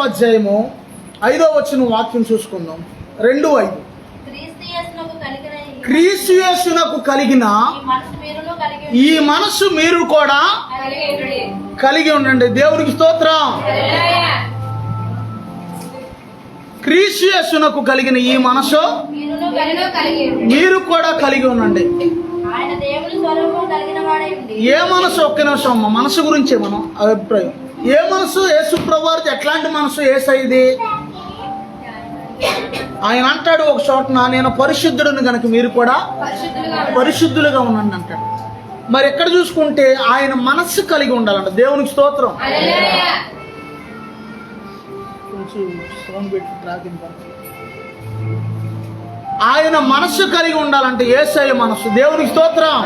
అధ్యాయము 5వ వచనం వాక్యం చూసుకుందాం. 2:5. క్రీస్తు యేసునకు కలిగిన ఈ మనస్సు మీరు కూడా కలిగి ఉండండి. దేవునికి స్తోత్రం. క్రీస్తు యేసునకు కలిగిన ఈ మనస్సు మీరు కూడా కలిగి ఉండండి. ఏ మనసు? ఒక్క నిమిషం అమ్మ, మనసు గురించే మనం అభిప్రాయం. ఏ మనసు? యేసు ప్రభువారిది ఎట్లాంటి మనసు? యేసయ్యది. ఆయన అంటాడు ఒక చోటన, నేను పరిశుద్ధుడిని కనుక మీరు కూడా పరిశుద్ధులుగా ఉండండి అంటాడు. మరి ఎక్కడ చూసుకుంటే ఆయన మనస్సు కలిగి ఉండాలంట. దేవునికి స్తోత్రం. ఆయన మనస్సు కలిగి ఉండాలంటే యేసయ్య మనస్సు. దేవునికి స్తోత్రం.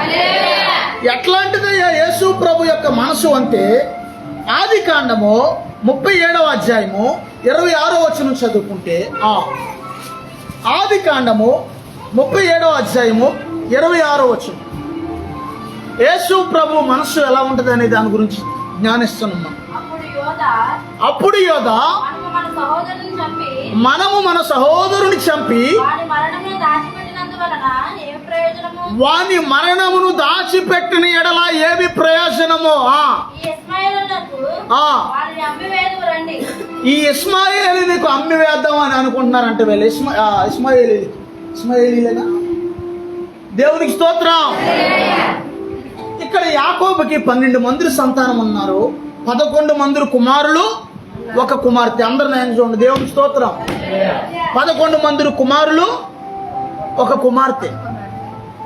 ఎట్లాంటిదయ్యా యేసు ప్రభు యొక్క మనసు అంటే, ఆదికాండము 37వ అధ్యాయము 26వ వచనం చదువుకుంటే, ఆదికాండము 37వ అధ్యాయము 26వ వచనం, యేసు ప్రభు మనస్సు ఎలా ఉంటుంది అనే దాని గురించి జ్ఞానిస్తున్నాం. అప్పుడు యోధా, మనము మన సహోదరుని చంపి వాని మరణమును దాచిపెట్టిన ఎడల ఏమి ప్రయోజనమో? ఈ ఇస్మాయేలీకు అమ్మి వేద్దాం అని అనుకుంటున్నారంటే వీళ్ళు. ఇస్మాయేలీలేనా? దేవునికి స్తోత్రం. ఇక్కడ యాకోబుకి 12 మంది సంతానం ఉన్నారు. 11 మంది కుమారులు, 1 కుమార్తె. అందరు నేను చూడండి. దేవునికి స్తోత్రం. 11 మంది కుమారులు, 1 కుమార్తె.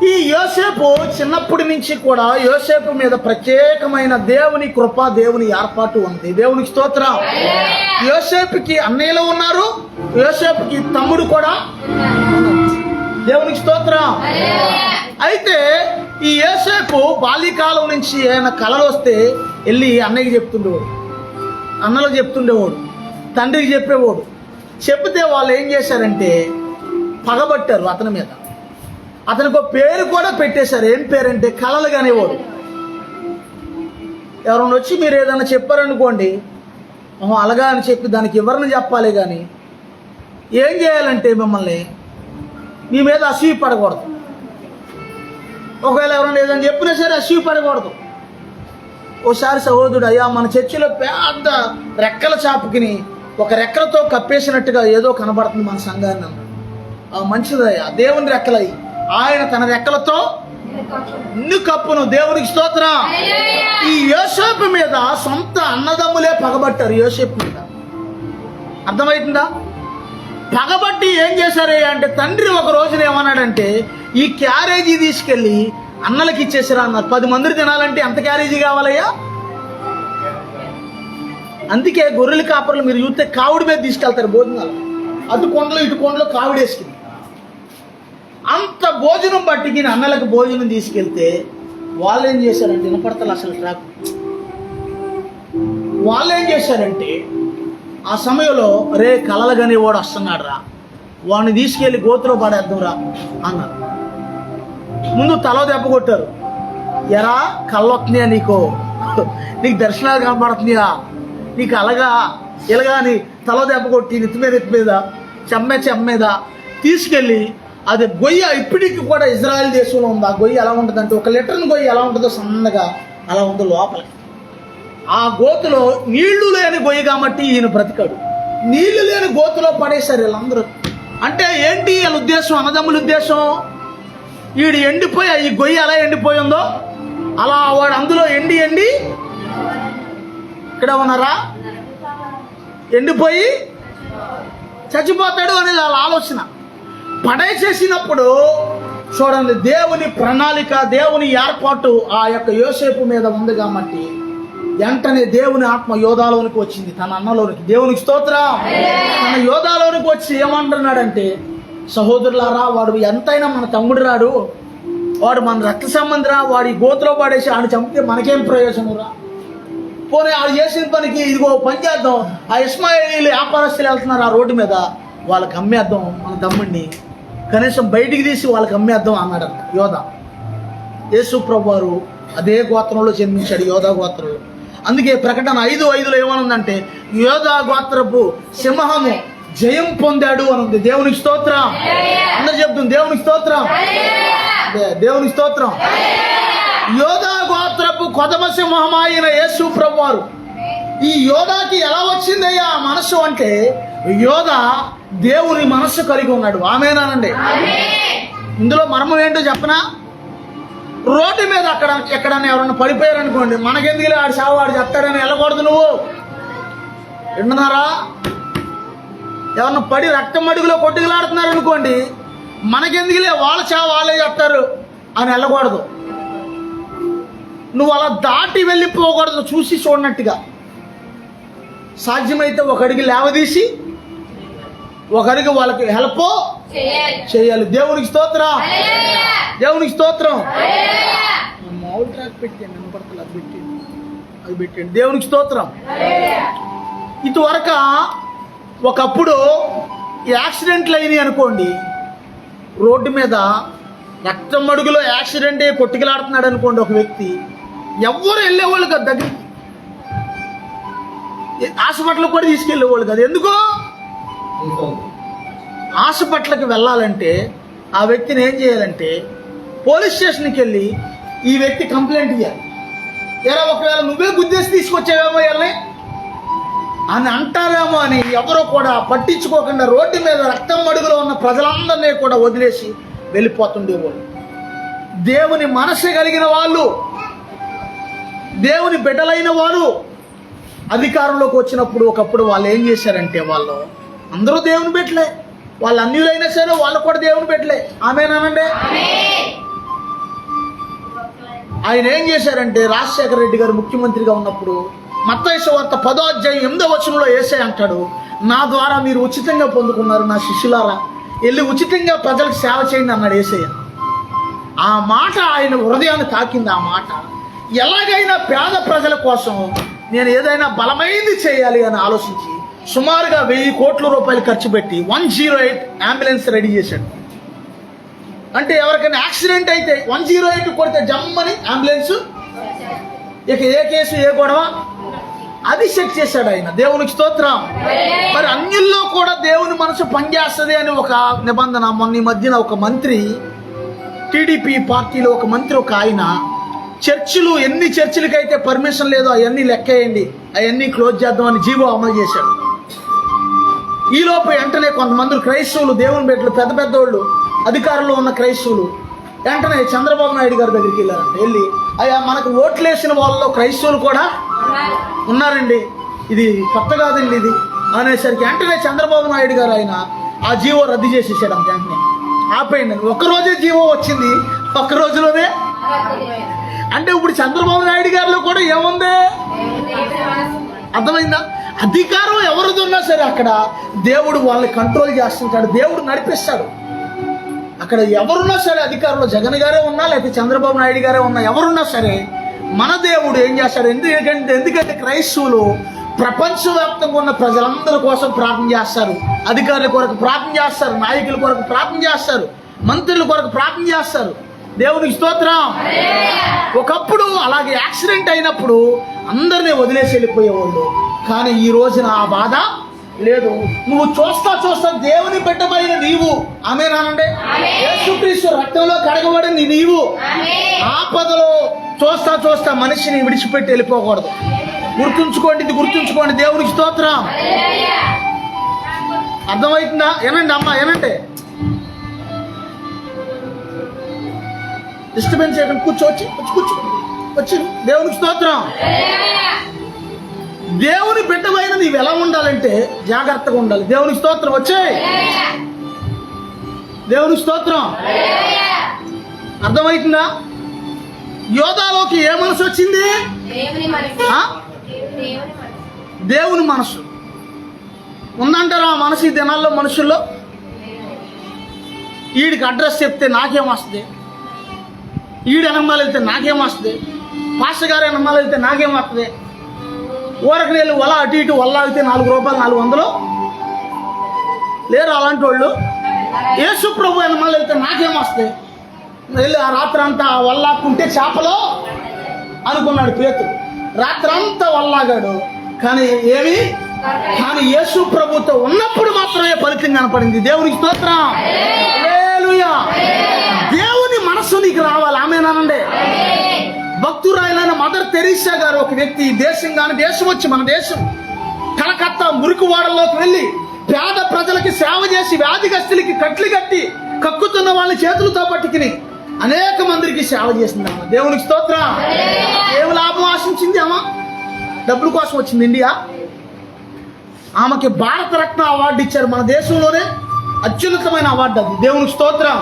ఈ యోసేపు చిన్నప్పటి నుంచి కూడా యోసేపు మీద ప్రత్యేకమైన దేవుని కృప, దేవుని ఏర్పాటు ఉంది. దేవునికి స్తోత్రం. యోసేపుకి అన్నయ్యలు ఉన్నారు, యోసేపుకి తమ్ముడు కూడా. దేవునికి స్తోత్రం. అయితే ఈ యోసేపు బాల్యకాలం నుంచి ఆయన కలలు వస్తే వెళ్ళి అన్నయ్యకి చెప్తుండేవాడు, అన్నలకు చెప్తుండేవాడు, తండ్రికి చెప్పేవాడు. చెప్తే వాళ్ళు ఏం చేశారంటే పగబట్టారు అతని మీద. అతనికి ఒక పేరు కూడా పెట్టేశారు. ఏం పేరంటే కలలు కానివాడు. ఎవరైనా వచ్చి మీరు ఏదైనా చెప్పారనుకోండి, అలాగా అని చెప్పి దానికి వివరణ చెప్పాలి. కానీ ఏం చేయాలంటే మిమ్మల్ని మీ మీద అసూయ పడకూడదు. ఒకవేళ ఎవరైనా ఏదైనా చెప్పినా సరే అసూయ పడకూడదు. ఓసారి సహోదరుడు, అయ్యా మన చర్చిలో పెద్ద రెక్కల చాపుకిని ఒక రెక్కలతో కప్పేసినట్టుగా ఏదో కనబడుతుంది మన సంఘాన్ని అన్నాడు. మంచిదయ్యా, దేవుని రెక్కలయ్యి ఆయన తన రెక్కలతో నిన్ను కప్పును. దేవునికి స్తోత్రం. ఈ యోసేపు మీద సొంత అన్నదమ్ములే పగబట్టారు. యోసేపు మీద అర్థమవుతుందా? పగబట్టి ఏం చేశారు అంటే, తండ్రి ఒక రోజున ఏమన్నాడంటే, ఈ క్యారేజీ తీసుకెళ్ళి అన్నలకి ఇచ్చేసారా అన్నారు. 10 మంది తినాలంటే ఎంత క్యారేజీ కావాలయ్యా? అందుకే గొర్రెల కాపర్లు మీరు చూస్తే కావుడి మీద తీసుకెళ్తారు భోజనాలు. అటు కొండలు ఇటు కొండలు కావుడేసుకుని అంత భోజనం పట్టికి అన్నలకు భోజనం తీసుకెళ్తే వాళ్ళు ఏం చేశారంటే, వినపడతలు అసలు ట్రాక్, వాళ్ళు ఏం చేశారంటే ఆ సమయంలో, రే కలలుగానే వాడు వస్తున్నాడు రా, వాడిని తీసుకెళ్ళి గోతులో పడేద్దాం రా అన్నారు. ముందు తల దెబ్బ కొట్టారు. ఎరా కళ్ళు వస్తున్నాయా నీకు దర్శనాలు కనపడుతున్నాయా నీకు? అలాగా ఇలాగా అని తల దెబ్బ కొట్టి నెత్తి మీద చెమ్మ మీద తీసుకెళ్ళి, అది గొయ్య ఇప్పటికి కూడా ఇజ్రాయెల్ దేశంలో ఉంది. ఆ గొయ్య ఎలా ఉంటుంది అంటే, 1 లీటర్ గొయ్య ఎలా ఉంటుందో సన్నగా అలా ఉంది లోపలికి. ఆ గోతులో నీళ్లు లేని గొయ్య కాబట్టి ఈయన బ్రతికాడు. నీళ్లు లేని గోతులో పడేశారు వీళ్ళందరూ. అంటే ఏంటి వీళ్ళ ఉద్దేశం? అన్నదమ్ముల ఉద్దేశం, వీడు ఎండిపోయి ఈ గొయ్యి ఎలా ఎండిపోయిందో అలా వాడు అందులో ఎండి ఇక్కడ ఉన్నారా ఎండిపోయి చచ్చిపోతాడు అనేది వాళ్ళ ఆలోచన. పడేసేసినప్పుడు చూడండి, దేవుని ప్రణాళిక, దేవుని ఏర్పాటు ఆ యొక్క యోసేపు మీద ఉంది కాబట్టి వెంటనే దేవుని ఆత్మ యోధాలోనికి వచ్చింది, తన అన్నలోనికి. దేవునికి స్తోత్రం. తన యోధాలోనికి వచ్చి ఏమంటున్నాడంటే, సహోదరులారా, వాడు ఎంతైనా మన తమ్ముడు రాడు, వాడు మన రక్త సంబంధిరా, వాడి గోతులో పడేసి ఆడు చంపితే మనకేం ప్రయోజనం రా? పోనీ ఆడు చేసిన పనికి ఇదిగో పని చేద్దాం, ఆ ఇస్మాయిలీలు వ్యాపారస్తులు వెళ్తున్నారు ఆ రోడ్డు మీద, వాళ్ళకి అమ్మేద్దాం మన తమ్ముడిని, కనీసం బయటికి తీసి వాళ్ళకి అమ్మేద్దాం అన్నాడు యోధ. యేసు ప్రభు వారు అదే గోత్రంలో జన్మించాడు, యోధా గోత్రంలో. అందుకే ప్రకటన 5:5 ఏమనుందంటే యోధా గోత్రపు సింహము జయం పొందాడు అని ఉంది. దేవునికి స్తోత్రం. అందరు చెప్తుంది దేవునికి స్తోత్రం, దేవునికి స్తోత్రం. యోధా గోత్రపు కొదమ సింహమైన యేసు ప్రభువారు. ఈ యోధాకి ఎలా వచ్చిందయ్యా మనస్సు అంటే యోధ దేవుని మనస్సు కలిగి ఉన్నాడు. ఆమేనానండి. ఇందులో మర్మం ఏంటో చెప్పనా? రోడ్డు మీద అక్కడ ఎక్కడన్నా ఎవరన్నా పడిపోయారు అనుకోండి, మనకెందుకులే ఆడు సావు వాడు చెప్తాడని వెళ్ళకూడదు. నువ్వు వింటున్నారా? ఎవరన్నా పడి రక్తం మడుగులో కొట్టుకులాడుతున్నారు అనుకోండి, మనకెందుకులే వాళ్ళ చావు వాళ్ళే చెప్తారు అని వెళ్ళకూడదు. నువ్వు అలా దాటి వెళ్ళిపోకూడదు, చూసి చూడనట్టుగా. సాధ్యమైతే ఒక అడిగి లేవదీసి ఒక అడిగి వాళ్ళకి హెల్ప్ చేయాలి. దేవునికి స్తోత్రం, దేవునికి స్తోత్రం. మామూలు ట్రాక్ పెట్టండి, అది పెట్టండి. దేవునికి స్తోత్రం. ఇటువరకు ఒకప్పుడు యాక్సిడెంట్లు అయినాయి అనుకోండి, రోడ్డు మీద రక్తం మడుగులో యాక్సిడెంట్ కొట్టుకులాడుతున్నాడు అనుకోండి ఒక వ్యక్తి, ఎవ్వరు వెళ్ళేవాళ్ళు కదా దగ్గరికి, హాస్పిటల్ కూడా తీసుకెళ్ళేవాళ్ళు కదా. ఎందుకు? హాస్పిటల్కి వెళ్ళాలంటే ఆ వ్యక్తిని ఏం చేయాలంటే పోలీస్ స్టేషన్కి వెళ్ళి ఈ వ్యక్తి కంప్లైంట్ ఇవ్వాలి. ఎలా ఒకవేళ నువ్వే గుద్దేసి తీసుకొచ్చావేమో వెళ్ళి అని అంటారేమో అని ఎవరో కూడా పట్టించుకోకుండా రోడ్డు మీద రక్తం మడుగులో ఉన్న ప్రజలందరినీ కూడా వదిలేసి వెళ్ళిపోతుండేవాళ్ళు. దేవుని మనసు కలిగిన వాళ్ళు, దేవుని బిడ్డలైన వారు అధికారంలోకి వచ్చినప్పుడు ఒకప్పుడు వాళ్ళు ఏం చేశారంటే, వాళ్ళు అందరూ దేవుని బిడ్డలే, వాళ్ళు అన్యులైనా సరే వాళ్ళు కూడా దేవుని బిడ్డలే. ఆమేనానండి. ఆయన ఏం చేశారంటే, రాజశేఖర రెడ్డి గారు ముఖ్యమంత్రిగా ఉన్నప్పుడు మత్తయి సువార్త 10వ అధ్యాయం 8వ వచనంలో యేసయ్య అంటాడు, నా ద్వారా మీరు ఉచితంగా పొందుకున్నారు నా శిష్యులారా, వెళ్ళి ఉచితంగా ప్రజలకు సేవ చేయండి అన్నాడు యేసయ్య. ఆ మాట ఆయన హృదయాన్ని తాకింది. ఆ మాట ఎలాగైనా పేద ప్రజల కోసం నేను ఏదైనా బలమైంది చేయాలి అని ఆలోచించి సుమారుగా 1000 కోట్ల రూపాయలు ఖర్చు పెట్టి 108 అంబులెన్స్ రెడీ చేశాడు. అంటే ఎవరికైనా యాక్సిడెంట్ అయితే 108 కొడితే జమ్మని అంబులెన్స్, ఇక ఏ కేసు ఏ గొడవ అది చెక్ చేశాడు ఆయన. దేవునికి స్తోత్రం. మరి అన్యుల్లో కూడా దేవుని మనసు పనిచేస్తుంది అని ఒక నిబంధన. మొన్న ఈ మధ్యన ఒక మంత్రి, టీడీపీ పార్టీలో ఒక మంత్రి, ఒక ఆయన చర్చిలు ఎన్ని చర్చిలకైతే పర్మిషన్ లేదో అవన్నీ లెక్కేయండి, అవన్నీ క్లోజ్ చేద్దామని జీవో అమలు చేశాడు. ఈలోపు వెంటనే కొంతమంది క్రైస్తవులు, దేవుని బిడ్డలు, పెద్ద పెద్దోళ్ళు, అధికారంలో ఉన్న క్రైస్తవులు వెంటనే చంద్రబాబు నాయుడు గారి దగ్గరికి వెళ్ళారంట. వెళ్ళి అయ్యా మనకు ఓట్లేసిన వాళ్ళలో క్రైస్తవులు కూడా ఉన్నారండి, ఇది కొత్త కాదండి ఇది అనేసరికి వెంటనే చంద్రబాబు నాయుడు గారు ఆయన ఆ జీవో రద్దు చేసేసాడు. అంత వెంటనే ఆపేయండి. ఒక్కరోజే జీవో వచ్చింది, ఒక్క రోజులోనే. అంటే ఇప్పుడు చంద్రబాబు నాయుడు గారిలో కూడా ఏముంది? అర్థమైందా? అధికారం ఎవరిది ఉన్నా సరే అక్కడ దేవుడు వాళ్ళని కంట్రోల్ చేస్తుంటాడు, దేవుడు నడిపిస్తాడు. అక్కడ ఎవరున్నా సరే అధికారంలో జగన్ గారే ఉన్నా లేకపోతే చంద్రబాబు నాయుడు గారే ఉన్నా, ఎవరున్నా సరే మన దేవుడు ఏం చేస్తాడు? ఎందుకంటే క్రైస్తవులు ప్రపంచవ్యాప్తంగా ఉన్న ప్రజలందరి కోసం ప్రార్థన చేస్తారు, అధికారుల కొరకు ప్రార్థన చేస్తారు, నాయకుల కొరకు ప్రార్థన చేస్తారు, మంత్రుల కొరకు ప్రార్థన చేస్తారు. దేవునికి స్తోత్రం. ఒకప్పుడు అలాగే యాక్సిడెంట్ అయినప్పుడు అందరినీ వదిలేసి వెళ్ళిపోయేవాళ్ళు, కానీ ఈ రోజున ఆ బాధ లేదు. నువ్వు చూస్తా చూస్తా దేవుని బిడ్డమైన నీవు, ఆమేనానండి, యేసుక్రీస్తు రక్తంలో కడగబడింది నీవు, ఆపదలో చూస్తా చూస్తా మనిషిని విడిచిపెట్టి వెళ్ళిపోకూడదు. గుర్తుంచుకోండి, ఇది గుర్తుంచుకోండి. దేవునికి స్తోత్రం. అర్థమవుతుందా? ఏనండి అమ్మా, ఏనంటే డిస్టర్బెన్స్ చేయడం, కూర్చోవచ్చు, వచ్చి దేవునికి స్తోత్రం. దేవుని బిడ్డమైన నీవు ఎలా ఉండాలంటే జాగ్రత్తగా ఉండాలి. దేవునికి స్తోత్రం. వచ్చే దేవునికి స్తోత్రం. అర్థమవుతుందా? యోధాలోకి ఏ మనసు వచ్చింది? దేవుని మనసు ఉందంటారా? ఆ మనసు ఈ దినాల్లో మనుషుల్లో. వీడికి అడ్రస్ చెప్తే నాకేం వస్తుంది, ఈడు ఎనమాలు వెళ్తే నాకేం వస్తుంది, పాస్టర్ గారు ఎనమాలు వెళ్తే నాకేం వస్తుంది, ఊరకు నీళ్ళు వల అటు ఇటు వల్లాగితే 4 రూపాయలు 400 లేరు అలాంటి వాళ్ళు. యేసు ప్రభు ఎనమాలు వెళ్తే నాకేం వస్తాయి, వెళ్ళి ఆ రాత్రి అంతా వల్లాక్కుంటే చేపలో అనుకున్నాడు పేతురు. రాత్రంతా వల్లాగాడు, కానీ కానీ యేసు ప్రభుతో ఉన్నప్పుడు మాత్రమే ఫలితం కనపడింది. దేవునికి స్తోత్రం. హల్లెలూయా. దేవుని మనస్సు నీకు రావాలి. ఆమేనండి. భక్తురాలైన మదర్ తెరీసా గారు ఒక వ్యక్తి దేశం వచ్చి మన దేశం కలకత్తా మురికివాడల్లోకి వెళ్ళి పేద ప్రజలకి సేవ చేసి వ్యాధిగ్రస్తులకి కట్లు కట్టి కక్కుతున్న వాళ్ళ చేతులతో పట్టుకుని అనేక మందికి సేవ చేసింది ఆమె. దేవునికి స్తోత్రం. ఏం లాభం ఆశించింది ఆమె? డబ్బుల కోసం వచ్చింది ఇండియా. ఆమెకి భారత రత్న అవార్డు ఇచ్చారు. మన దేశంలోనే అత్యున్నతమైన అవార్డు అది. దేవునికి స్తోత్రం.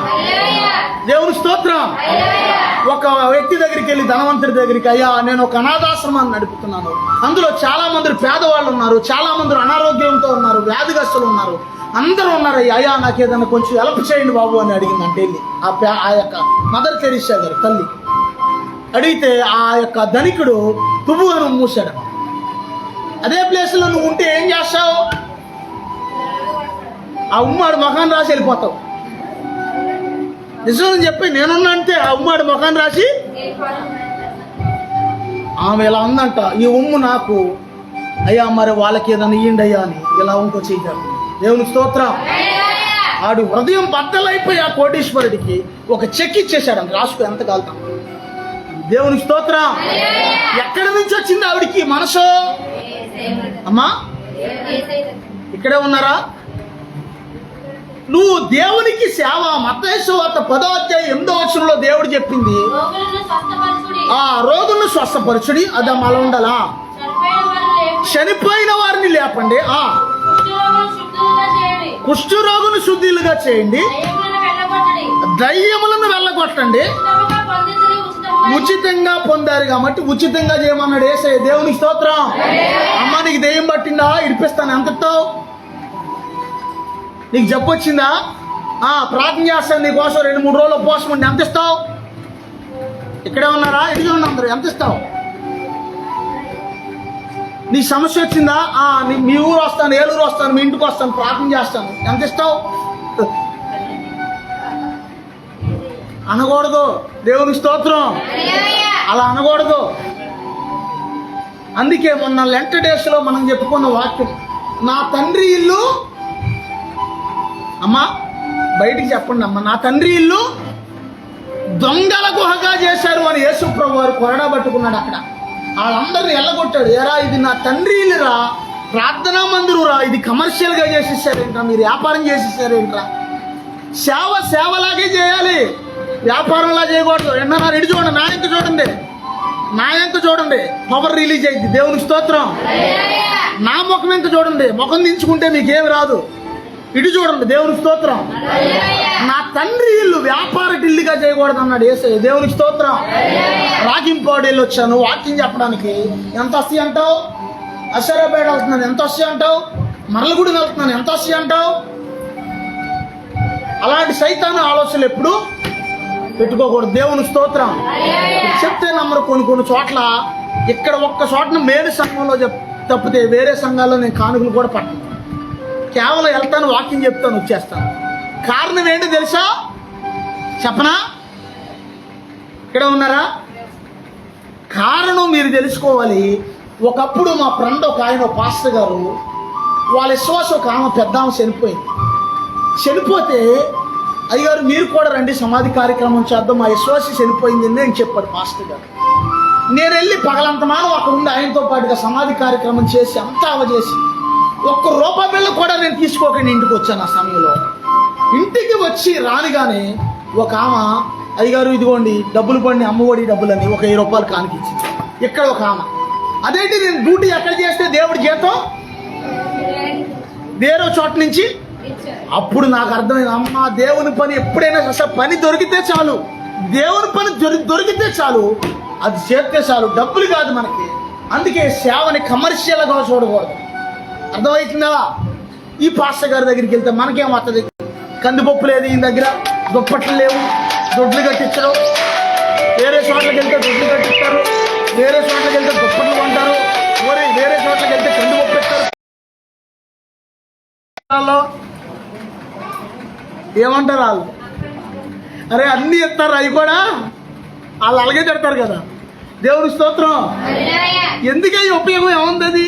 దేవునికి స్తోత్రం. ఒక వ్యక్తి దగ్గరికి వెళ్ళి, ధనవంతుడి దగ్గరికి, అయ్యా నేను ఒక అనాథాశ్రమాన్ని నడుపుతున్నాను, అందులో చాలా మంది పేదవాళ్ళు ఉన్నారు, చాలా మంది అనారోగ్యంతో ఉన్నారు, వ్యాధిగ్రస్తులు ఉన్నారు, అందరూ ఉన్నారు, అయ్యా నాకు ఏదైనా కొంచెం హెల్ప్ చేయండి బాబు అని అడిగిందంటే వెళ్ళి ఆ యొక్క మదర్ తెరీసా గారు తల్లి అడిగితే ఆ యొక్క ధనికుడు తువ్వు అని మూసాడు. అదే ప్లేస్లో నువ్వు ఉంటే ఏం చేస్తావు? ఆ ఉమ్మాడు ముఖాన్ని రాసి వెళ్ళిపోతావు. నిజం చెప్పి నేనున్నా అంటే ఆ ఉమ్మాడు ముఖాన్ని రాసి ఆమె ఇలా ఉందంట, ఈ ఉమ్ము నాకు అయ్యా మరి వాళ్ళకి ఏదైనా ఇయ్యండి అయ్యా అని ఇలా ఇంకో చేశారు. దేవునికి స్తోత్రం. ఆడు హృదయం బద్దలైపోయి ఆ కోటీశ్వరుడికి ఒక చెక్ ఇచ్చేశాడు అంత, రాసుకో ఎంత కాలుతాం. దేవునికి స్తోత్రం. ఎక్కడి నుంచి వచ్చింది ఆవిడికి మనసు? అమ్మా ఇక్కడే ఉన్నారా? నువ్వు దేవునికి సేవ. మత్తయి సువార్త 10వ అధ్యాయం 8వ వచనంలో దేవుడు చెప్పింది, ఆ రోగులను స్వస్థపరచుడి, అది అలా ఉండాలా? చనిపోయిన వారిని లేపండి, కుష్ఠు రోగును శుద్ధిలుగా చేయండి, దయ్యములను వెళ్ళగొట్టండి. ఉచితంగా పొందారు కాబట్టి ఉచితంగా చేయమన్నాడు యేసయ్య. దేవునికి స్తోత్రం. అమ్మ నీకు దెయ్యం పట్టిందా? ఇడిపిస్తాను. ఎంత ఇస్తావు? నీకు జబ్బు వచ్చిందా? ప్రార్థన చేస్తాను నీకోసం 2-3 రోజులు ఉపవాసం ఉండి ఎంత ఇస్తావు? ఇక్కడే ఉన్నారా? ఇదిగా ఉన్న అందరూ ఎంత ఇస్తావు? నీ సమస్య వచ్చిందా? మీ ఊరు వస్తాను, ఏలూరు వస్తాను, మీ ఇంటికి వస్తాను, ప్రార్థన చేస్తాను, ఎంత ఇస్తావు? అనకూడదు. దేవునికి స్తోత్రం. అలా అనకూడదు. అందుకే మొన్న లెంట్ డేస్లో మనం చెప్పుకున్న వాక్యం, నా తండ్రి ఇల్లు, అమ్మా బయటికి చెప్పండి అమ్మా, నా తండ్రి ఇల్లు దొంగల గుహగా చేశారు అని యేసు ప్రభు వారు కొరడా పట్టుకున్నాడు. అక్కడ వాళ్ళందరినీ ఎల్లగొట్టాడు. ఏరా ఇది నా తండ్రి ఇల్లురా, ప్రార్థనా మందిరురా, ఇది కమర్షియల్గా చేసేసారేంట్రా, మీరు వ్యాపారం చేసేసారేంట్రా? సేవలాగే చేయాలి, వ్యాపారంలా చేయకూడదు. ఎన్నన్నా రెడీ చూడండి, నా ఎంత చూడండి పవర్ రిలీజ్ అయింది. దేవునికి స్తోత్రం. నా ముఖం ఎంత చూడండి, ముఖం దించుకుంటే మీకేమి రాదు. ఇటు చూడండి. దేవునికి స్తోత్రం. నా తండ్రి ఇల్లు వ్యాపార ఇల్లుగా చేయకూడదు అన్నాడు యేసయ్య. దేవునికి స్తోత్రం. రాగింపాడు వెళ్ళి వచ్చాను వాక్యం చెప్పడానికి. ఎంత వస్తాయి అంటావు? అసరాపేట వెళ్తున్నాను, ఎంత వస్తాయి అంటావు? మరలగూడెం వెళ్తున్నాను, ఎంత వస్తాయి అంటావు? అలాంటి సైతాను ఆలోచనలు ఎప్పుడు పెట్టుకోకూడదు. దేవుని స్తోత్రం. చెప్తే నమ్మరు. కొన్ని చోట్ల ఇక్కడ ఒక్క చోటను మేలు సంఘంలో తప్పితే వేరే సంఘాల్లో నేను కానుకలు కూడా పట్టను. కేవలం వెళ్తాను, వాక్యం చెప్తాను, వచ్చేస్తాను. కారణం ఏంటి తెలుసా? చెప్పనా? ఇక్కడ ఉన్నారా? కారణం మీరు తెలుసుకోవాలి. ఒకప్పుడు మా ఫ్రెండ్ ఒక ఆయన పాస్టర్ గారు, వాళ్ళ విశ్వాసం ఒక ఆమె పెద్ద ఆమె చనిపోతే అయ్యారు మీరు కూడా రండి సమాధి కార్యక్రమం చేద్దాం, మా విశ్వాసి చనిపోయింది అని చెప్పాడు పాస్టర్ గారు. నేను వెళ్ళి పగలంతమానం అక్కడ ఉండి ఆయనతో పాటుగా సమాధి కార్యక్రమం చేసి అంతా అవజేసి ₹1 బిళ్ళ కూడా నేను తీసుకోకండి ఇంటికి వచ్చాను. ఆ సమయంలో ఇంటికి వచ్చి రానిగానే ఒక ఆమె, అయ్యగారు ఇదిగోండి డబ్బులు పడిన అమ్మఒడి డబ్బులని ఒక ₹1000 కానికిచ్చింది. ఇక్కడ ఒక ఆమె, అదేంటి నేను డ్యూటీ ఎక్కడ చేస్తే దేవుడి జీతం వేరే చోట నుంచి. అప్పుడు నాకు అర్థమైంది, అమ్మ దేవుని పని ఎప్పుడైనా అసలు పని దొరికితే చాలు, దేవుని పని దొరికితే చాలు, అది చేస్తే చాలు, డబ్బులు కాదు మనకి. అందుకే సేవని కమర్షియల్గా చూడకూడదు. అర్థమవుతుందా? ఈ పాస్టర్ గారి దగ్గరికి వెళ్తే మనకేం వస్తుంది? కందిపప్పు లేదు ఈయన దగ్గర, దుప్పట్లు లేవు, దొడ్లు కట్టించరు. వేరే చోట్లకి వెళ్తే దొడ్లు కట్టిస్తారు, వేరే చోట్లకి వెళ్తే దుప్పట్లు కొంటారు, వేరే చోట్లకి వెళ్తే కందిపప్పు ఇస్తారు. ఏమంటారు వాళ్ళు? అరే అన్నీ ఇస్తారు, అవి కూడా వాళ్ళు అలాగే తిడతారు కదా. దేవుని స్తోత్రం. ఎందుకని ఉపయోగం ఏముంది అది?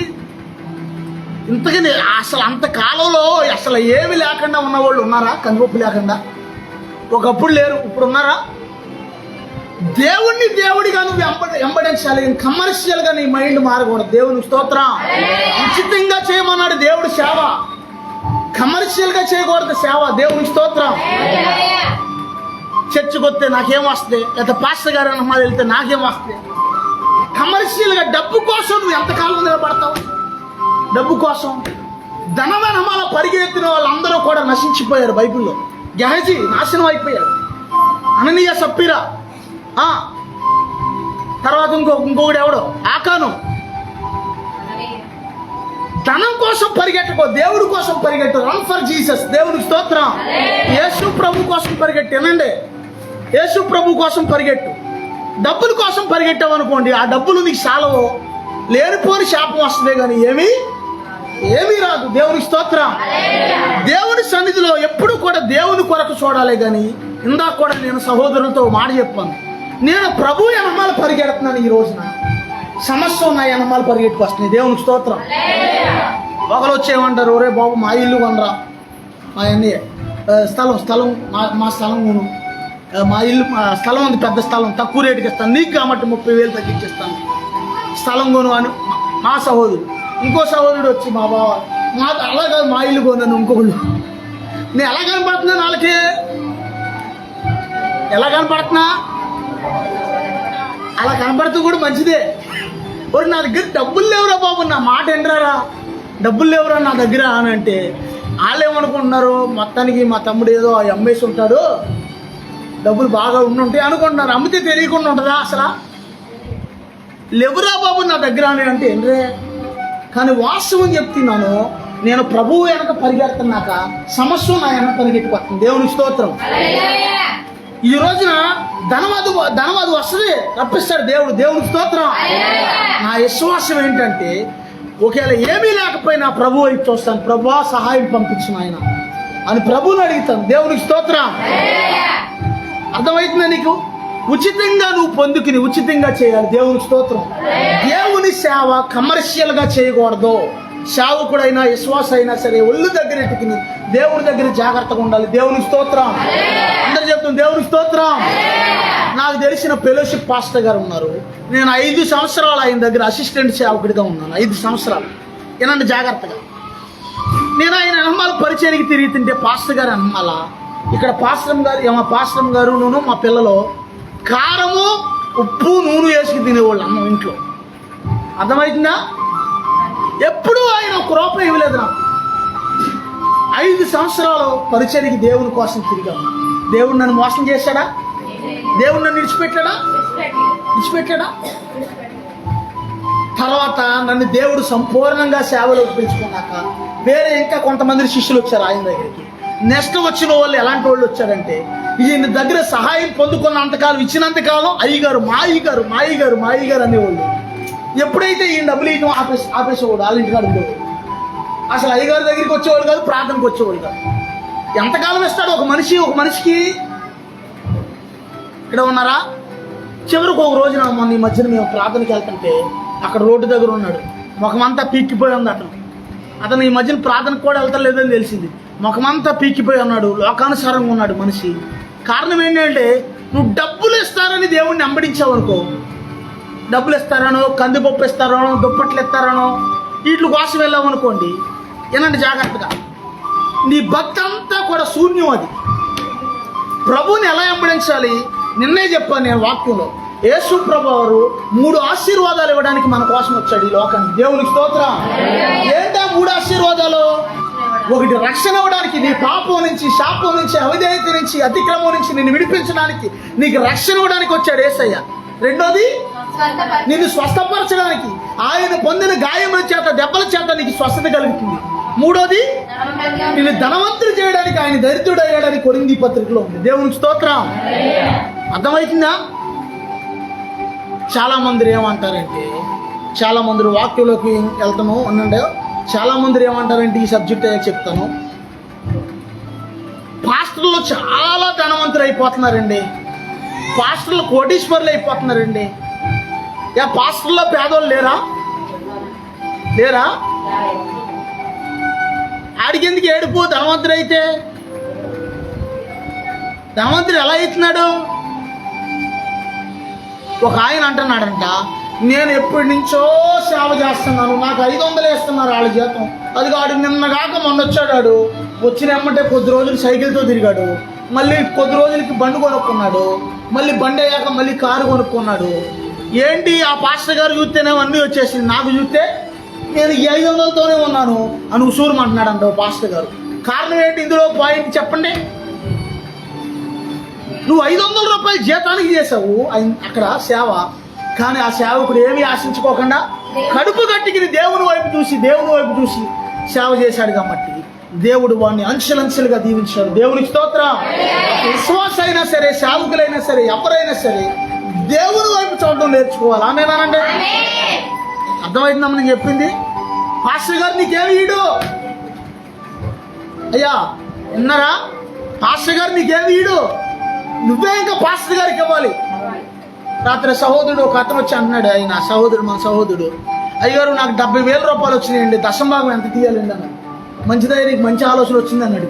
ఇంతకని అసలు అంత కాలంలో అసలు ఏమి లేకుండా ఉన్నవాళ్ళు ఉన్నారా? కనుగొప్పు లేకుండా ఒకప్పుడు లేరు, ఇప్పుడు ఉన్నారా? దేవుణ్ణి దేవుడిగా నువ్వు వెంబడించాలి. కమర్షియల్గా నీ మైండ్ మారకూడదు. దేవుని స్తోత్రం. ఉచితంగా చేయమన్నాడు దేవుడు సేవ, కమర్షియల్గా చేయకూడదు సేవ. దేవుని స్తోత్రం. చర్చికి వస్తే నాకేం వస్తుంది, లేదా పాస్టర్ గారు అన్నమా వెళ్తే నాకేం వస్తుంది? కమర్షియల్గా డబ్బు కోసం నువ్వు ఎంతకాలం నిలబడతావు? డబ్బు కోసం ధనవనమాల పరిగెత్తిన వాళ్ళందరూ కూడా నశించిపోయారు. బైబిల్లో గెహజీ నాశనం అయిపోయాడు, అననీయ సప్పీరా, తర్వాత ఇంకొకడు ఎవడో ఆకాను. ధనం కోసం పరిగెట్టుకో, దేవుడి కోసం పరిగెట్టు. Run for Jesus. దేవునికి స్తోత్రం. యేసు ప్రభు కోసం పరిగెట్టు. వినండి, యేసు ప్రభు కోసం పరిగెట్టు. డబ్బుల కోసం పరిగెట్టావు అనుకోండి, ఆ డబ్బులు నీకు చాలవో, లేనిపోని శాపం వస్తుంది కానీ ఏమీ రాదు. దేవునికి స్తోత్రం. దేవుని సన్నిధిలో ఎప్పుడు కూడా దేవుని కొరకు చూడాలి. కానీ ఇందాక కూడా నేను సహోదరులతో మాట చెప్పాను, నేను ప్రభు ఎనమాలు పరిగెడుతున్నాను. ఈ రోజున సమస్య నా ఎనమాలు పరిగెట్టుకు వస్తున్నాయి. దేవునికి స్తోత్రం. ఒకరు వచ్చేయమంటారు, ఒరే బాబు మా ఇల్లు కొనరా, మా అన్నీ స్థలం మా స్థలం కొను, మా ఇల్లు స్థలం ఉంది, పెద్ద స్థలం, తక్కువ రేటుకి ఇస్తాను, నీకు కాబట్టి 30,000 తగ్గించేస్తాను, స్థలం కొను అని మా సహోదరుడు. ఇంకో సహోదరుడు వచ్చి మా బావ మాకు అలాగా మా ఇల్లు కొన్నాను. ఇంకొకళ్ళు నేను ఎలా కనపడుతున్నా, వాళ్ళకి ఎలా కనపడుతున్నా, అలా కనపడుతూ కూడా మంచిదే. ఒరే నా దగ్గర డబ్బులు లేవురా బాబు, నా మాట ఎండరా, డబ్బులు లేవురా నా దగ్గర అని అంటే వాళ్ళు ఏమనుకుంటున్నారు, మొత్తానికి మా తమ్ముడు ఏదో అమ్మేసి ఉంటాడు, డబ్బులు బాగా ఉండుంటాయి అనుకుంటున్నారు. అమ్మితే తెలియకుండా ఉంటుందా? అసలు లేవురా బాబు నా దగ్గర అని అంటే ఏంట్రే. కానీ వాస్తవం చెప్తున్నాను, నేను ప్రభువు వెనక పరిగెడుతున్నాక సమస్య నా వెనక పరిగెట్టుకొస్తుంది. దేవుని స్తోత్రం. ఈ రోజున ధనవాదు వస్తుంది, రప్పిస్తాడు దేవుడు. దేవుని స్తోత్రం. నా విశ్వాసం ఏంటంటే, ఒకవేళ ఏమీ లేకపోయినా ప్రభు వైపు చూస్తాను, ప్రభువా సహాయం పంపించిన ఆయన అని ప్రభువుని అడుగుతాను. దేవునికి స్తోత్రం. అర్థమవుతుందా నీకు? ఉచితంగా నువ్వు పొందుకుని ఉచితంగా చేయాలి. దేవునికి స్తోత్రం. దేవుని సేవ కమర్షియల్గా చేయకూడదు. సేవకుడైనా విశ్వాస అయినా సరే ఒళ్ళు దగ్గర ఎట్టుకుని దేవుని దగ్గర జాగ్రత్తగా ఉండాలి. దేవునికి స్తోత్రం. అందరు చెప్తాం దేవునికి స్తోత్రం. నాకు తెలిసిన ఫెలోషిప్ పాస్టర్ గారు ఉన్నారు. నేను 5 సంవత్సరాలు ఆయన దగ్గర అసిస్టెంట్ సేవకుడిగా ఉన్నాను. 5 సంవత్సరాలు. ఏనండి జాగ్రత్తగా నేను ఆయన అన్నమాల పరిచయానికి తిరుగుతుంటే పాస్టర్ గారు అన్నమాల ఇక్కడ పాస్టర్ గారు నేను మా పిల్లలు కారము ఉప్పు నూనె వేసుకు తినేవాళ్ళు అన్నం ఇంట్లో. అర్థమవుతుందా? ఎప్పుడూ ఆయన ఒక రూపాయి ఇవ్వలేదు నాకు. 5 సంవత్సరాలు పరిచర్యకి దేవుని కోసం తిరిగాను. దేవుడు నన్ను మోసం చేశాడా? దేవుడు నన్ను విడిచిపెట్టాడా? తర్వాత నన్ను దేవుడు సంపూర్ణంగా సేవలోకి పిలుచుకున్నాక వేరే ఇంకా కొంతమంది శిష్యులు వచ్చారు ఆయన దగ్గరికి. నెక్స్ట్ వచ్చిన వాళ్ళు ఎలాంటి వాళ్ళు వచ్చారంటే, ఈయన దగ్గర సహాయం పొందుకున్నంతకాలం, ఇచ్చినంతకాలం అయ్యగారు మా అయ్యగారు అనేవాళ్ళు. ఎప్పుడైతే ఈయన డబ్బులు ఇవ్వడం ఆపేసేవాడు, వాళ్ళ ఇంటికాడ ఉండేవాడు. అసలు అయ్యగారి దగ్గరికి వచ్చేవాడు కాదు, ప్రార్థనకు వచ్చేవాడు కాదు. ఎంతకాలం ఇస్తాడు ఒక మనిషికి? ఇక్కడ ఉన్నారా? చివరికి ఒక రోజున మొన్న ఈ మధ్యన మేము ప్రార్థనకి వెళ్తుంటే అక్కడ రోడ్డు దగ్గర ఉన్నాడు. ముఖమంతా పీక్కిపోయి ఉంది అతను ఈ మధ్యన ప్రార్థనకు కూడా వెళ్తలేదని తెలిసింది. ముఖమంతా పీక్కిపోయి ఉన్నాడు, లోకానుసారంగా ఉన్నాడు మనిషి. కారణం ఏంటంటే, నువ్వు డబ్బులు ఇస్తారని దేవుణ్ణి వెంబడించావు అనుకో, డబ్బులు ఇస్తారనో, కందిపప్పు ఇస్తారనో, దుప్పట్లు ఇస్తారనో, వీటి కోసం వెళ్ళావు అనుకోండి, ఏనండి జాగ్రత్తగా నీ భక్తి అంతా కూడా శూన్యం. అది ప్రభువుని ఎలా వెంబడించాలి? నిన్నే చెప్పాను నేను వాక్యంలో. యేసు ప్రభు వారు 3 ఆశీర్వాదాలు ఇవ్వడానికి మన కోసం వచ్చాడు ఈ లోకానికి. దేవునికి స్తోత్రం. ఏంటా 3 ఆశీర్వాదాలు? ఒకటి రక్షణ ఇవ్వడానికి, నీ పాపం నుంచి, శాపం నుంచి, అవిధేయత నుంచి, అతిక్రమం నుంచి నిన్ను విడిపించడానికి, నీకు రక్షణ ఇవ్వడానికి వచ్చాడు యేసయ్య. రెండోది నిన్ను స్వస్థపరచడానికి, ఆయన పొందిన గాయముల చేత, దెబ్బల చేత నీకు స్వస్థత కలుగుతుంది. మూడోది నిన్ను ధనవంతులు చేయడానికి, ఆయన దరిద్రుడు అయ్యాడని కొరింథీ పత్రికలో ఉంది. దేవునికి స్తోత్రం. అర్థమవుతుందా? చాలా మంది ఏమంటారంటే, చాలా మంది వాక్యంలోకి వెళ్తాము అనండి. చాలా మంది ఏమంటారంటే, ఈ సబ్జెక్ట్ చెప్తాను, పాస్టర్లు చాలా ధనవంతులు అయిపోతున్నారండి, పాస్టర్లు కోటీశ్వరులు అయిపోతున్నారండి. పాస్టర్లో పేదోళ్ళు లేరా? ఆడికెందుకు ఏడుపు? ధనవంతుడు అయితే ధనవంతుడు ఎలా అవుతున్నాడు? ఒక ఆయన అంటున్నాడంట, నేను ఎప్పటి నుంచో సేవ చేస్తున్నాను, నాకు 500 వేస్తున్నారు వాళ్ళ జీతం. అది ఆడు నిన్నగాక మొన్న వచ్చాడు. వచ్చిన ఎమ్మంటే కొద్ది రోజులు సైకిల్తో తిరిగాడు, మళ్ళీ కొద్ది రోజులకి బండి కొనుక్కున్నాడు, మళ్ళీ బండి అయ్యాక మళ్ళీ కారు కొనుక్కున్నాడు. ఏంటి ఆ పాస్టర్ గారు చూస్తేనేమో అన్నీ వచ్చేసింది, నాకు చూస్తే నేను ఈ 500తోనే ఉన్నాను అని ఉసూరుమంటున్నాడు అంట పాస్టర్ గారు. కారణం ఏంటి? ఇందులో పాయింట్ చెప్పండి. నువ్వు 500 రూపాయలు జీతానికి చేసావు అక్కడ సేవ, కానీ ఆ సేవకుడు ఏమీ ఆశించుకోకుండా కడుపు గట్టికి దేవుని వైపు చూసి సేవ చేశాడు కాబట్టి దేవుడు వాడిని అంచెలంచెలుగా దీవించాడు. దేవునికి స్తోత్రం. విశ్వాస అయినా సరే, సేవకులైనా సరే, ఎవరైనా సరే దేవుని వైపు చూడడం నేర్చుకోవాలి. ఆమేనండి. అర్థమవుతుందమ్మ నేను చెప్పింది? పాస్టర్ గారు నీకేమి ఈడు? అయ్యా విన్నారా? పాస్టర్ గారు నీకేమి ఈడు? నువ్వే ఇంకా పాస్టర్ గారికి ఇవ్వాలి. రాత్రి సహోదరుడు ఒక అతను వచ్చి అన్నాడు, ఆయన మన సహోదరుడు, అయ్యారు నాకు 70,000 రూపాయలు వచ్చినాయండి, దశంభాగం ఎంత తీయాలండి అన్నాడు. మంచిదయ్యా, నీకు మంచి ఆలోచన వచ్చింది అన్నాడు.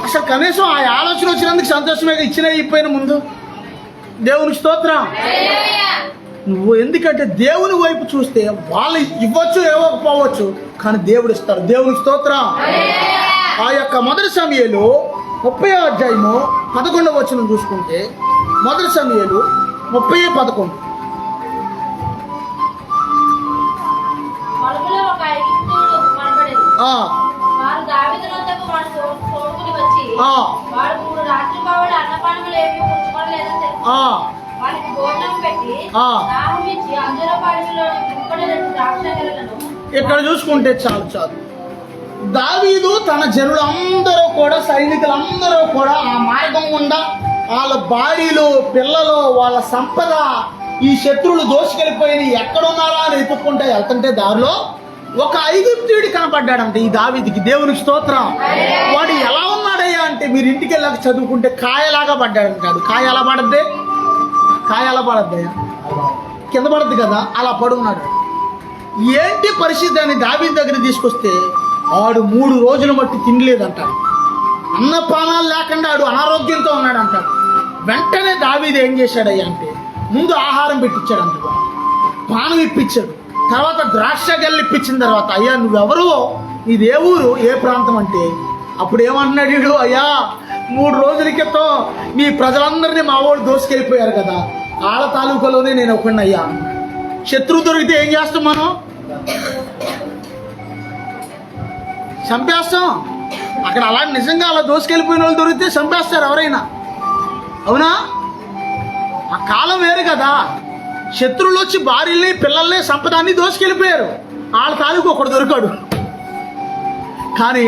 అసలు కనీసం ఆ ఆలోచన వచ్చినందుకు సంతోషమే, ఇచ్చినా ఇపోయిన ముందు దేవునికి స్తోత్రం. నువ్వు ఎందుకంటే దేవుని వైపు చూస్తే వాళ్ళు ఇవ్వచ్చు ఇవ్వకపోవచ్చు, కానీ దేవుడు ఇస్తాడు. దేవునికి స్తోత్రం. ఆ యొక్క మొదటి సమూయేలు 30వ అధ్యాయము 11వ వచనం చూసుకుంటే, మొదటి సమూయేలు 30:11. ఇక్కడ చూసుకుంటే చాలు దావీదు తన జనులందరూ కూడా, సైనికులందరూ కూడా ఆ మార్గం గుండా వాళ్ళ భార్యలు, పిల్లలు, వాళ్ళ సంపద, ఈ శత్రువులు దోసుకెళ్ళిపోయి ఎక్కడున్నారా అని ఎత్తుక్కుంటే వెళ్తుంటే దారిలో ఒక ఐగుప్తీయుడు కనపడ్డాడంట ఈ దావీదుకి. దేవునికి స్తోత్రం. వాడు ఎలా ఉన్నాడయ్యా అంటే, మీరు ఇంటికి వెళ్ళాక చదువుకుంటే కాయలాగా పడ్డాడంటాడు. కాయ ఎలా పడద్దయ్యా? కింద పడద్దు కదా, అలా పడున్నాడు. ఏంటి పరిస్థితి అని దావీదు దగ్గర తీసుకొస్తే వాడు 3 రోజులు బట్టి తినలేదంటాడు. అన్నపానాలు లేకుండా వాడు అనారోగ్యంతో ఉన్నాడు అంటాడు. వెంటనే దావీదు ఏం చేశాడయ్యా అంటే, ముందు ఆహారం పెట్టించాడు అంటాడు, పానం ఇప్పించాడు, తర్వాత ద్రాక్ష గెల్లు ఇప్పించిన తర్వాత, అయ్యా నువ్వెవరు, ఇది ఏ ఊరు, ఏ ప్రాంతం అంటే, అప్పుడు ఏమంటున్నాడు వీడు, అయ్యా 3 రోజుల క్రితం మీ ప్రజలందరినీ మా వాళ్ళు దోసుకెళ్ళిపోయారు కదా, ఆళ్ళ తాలూకాలోనే నేను ఒకనయ్యా. శత్రువు దొరికితే ఏం చేస్తాం మనం? చంపేస్తాం. అక్కడ అలా నిజంగా అలా దోసుకెళ్ళిపోయిన వాళ్ళు దొరికితే చంపేస్తారు ఎవరైనా, అవునా? ఆ కాలం వేరు కదా. శత్రువులు వచ్చి భార్యల్ని, పిల్లల్ని, సంపదాన్ని దోసుకెళ్ళిపోయారు. వాళ్ళ తాలూకు ఒకడు దొరికాడు. కానీ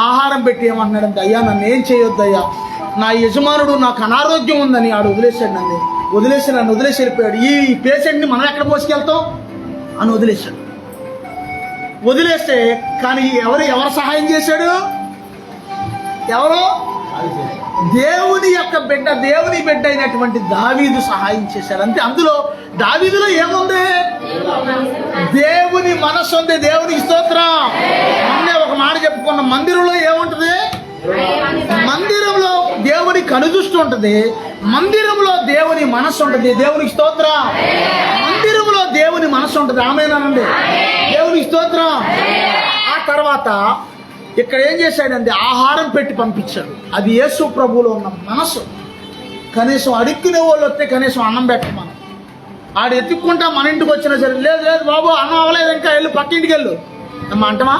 ఆహారం పెట్టి ఏమంటున్నాడంటే, అయ్యా నన్ను ఏం చేయొద్దయ్యా, నా యజమానుడు నాకు అనారోగ్యం ఉందని ఆడు వదిలేశాడు. నన్ను వదిలేసి వెళ్ళిపోయాడు. ఈ పేషెంట్ని మనం ఎక్కడ మోసుకెళ్తాం అని వదిలేస్తే కానీ ఎవరు సహాయం చేశాడు? ఎవరు? దేవుని బిడ్డ అయినటువంటి దావీదు సహాయం చేశాడు. అంతే. అందులో దావీదులో ఏముంది? దేవుని మనస్సు ఉంది. దేవునికి స్తోత్రం. మొన్నే ఒక మాట చెప్పుకున్న, మందిరంలో ఏముంటది? మందిరంలో దేవుని కనుదృష్టి ఉంటుంది, మందిరంలో దేవుని మనస్సు ఉంటుంది. దేవునికి స్తోత్రం. మందిరంలో దేవుని మనస్సు ఉంటుంది. ఆమేనండి. దేవునికి స్తోత్రం. ఆ తర్వాత ఇక్కడ ఏం చేశాడంటే, ఆహారం పెట్టి పంపించాడు. అది యేసు ప్రభువులో ఉన్న మనసు. కనీసం అడుక్కునే వాళ్ళు వస్తే కనీసం అన్నం పెట్టమను. ఆడు ఎత్తుక్కుంటా మన ఇంటికి వచ్చినా సరే, లేదు బాబు అన్నం అవ్వలేదు, ఇంకా వెళ్ళు పక్కింటికి వెళ్ళు అమ్మ అంటమా?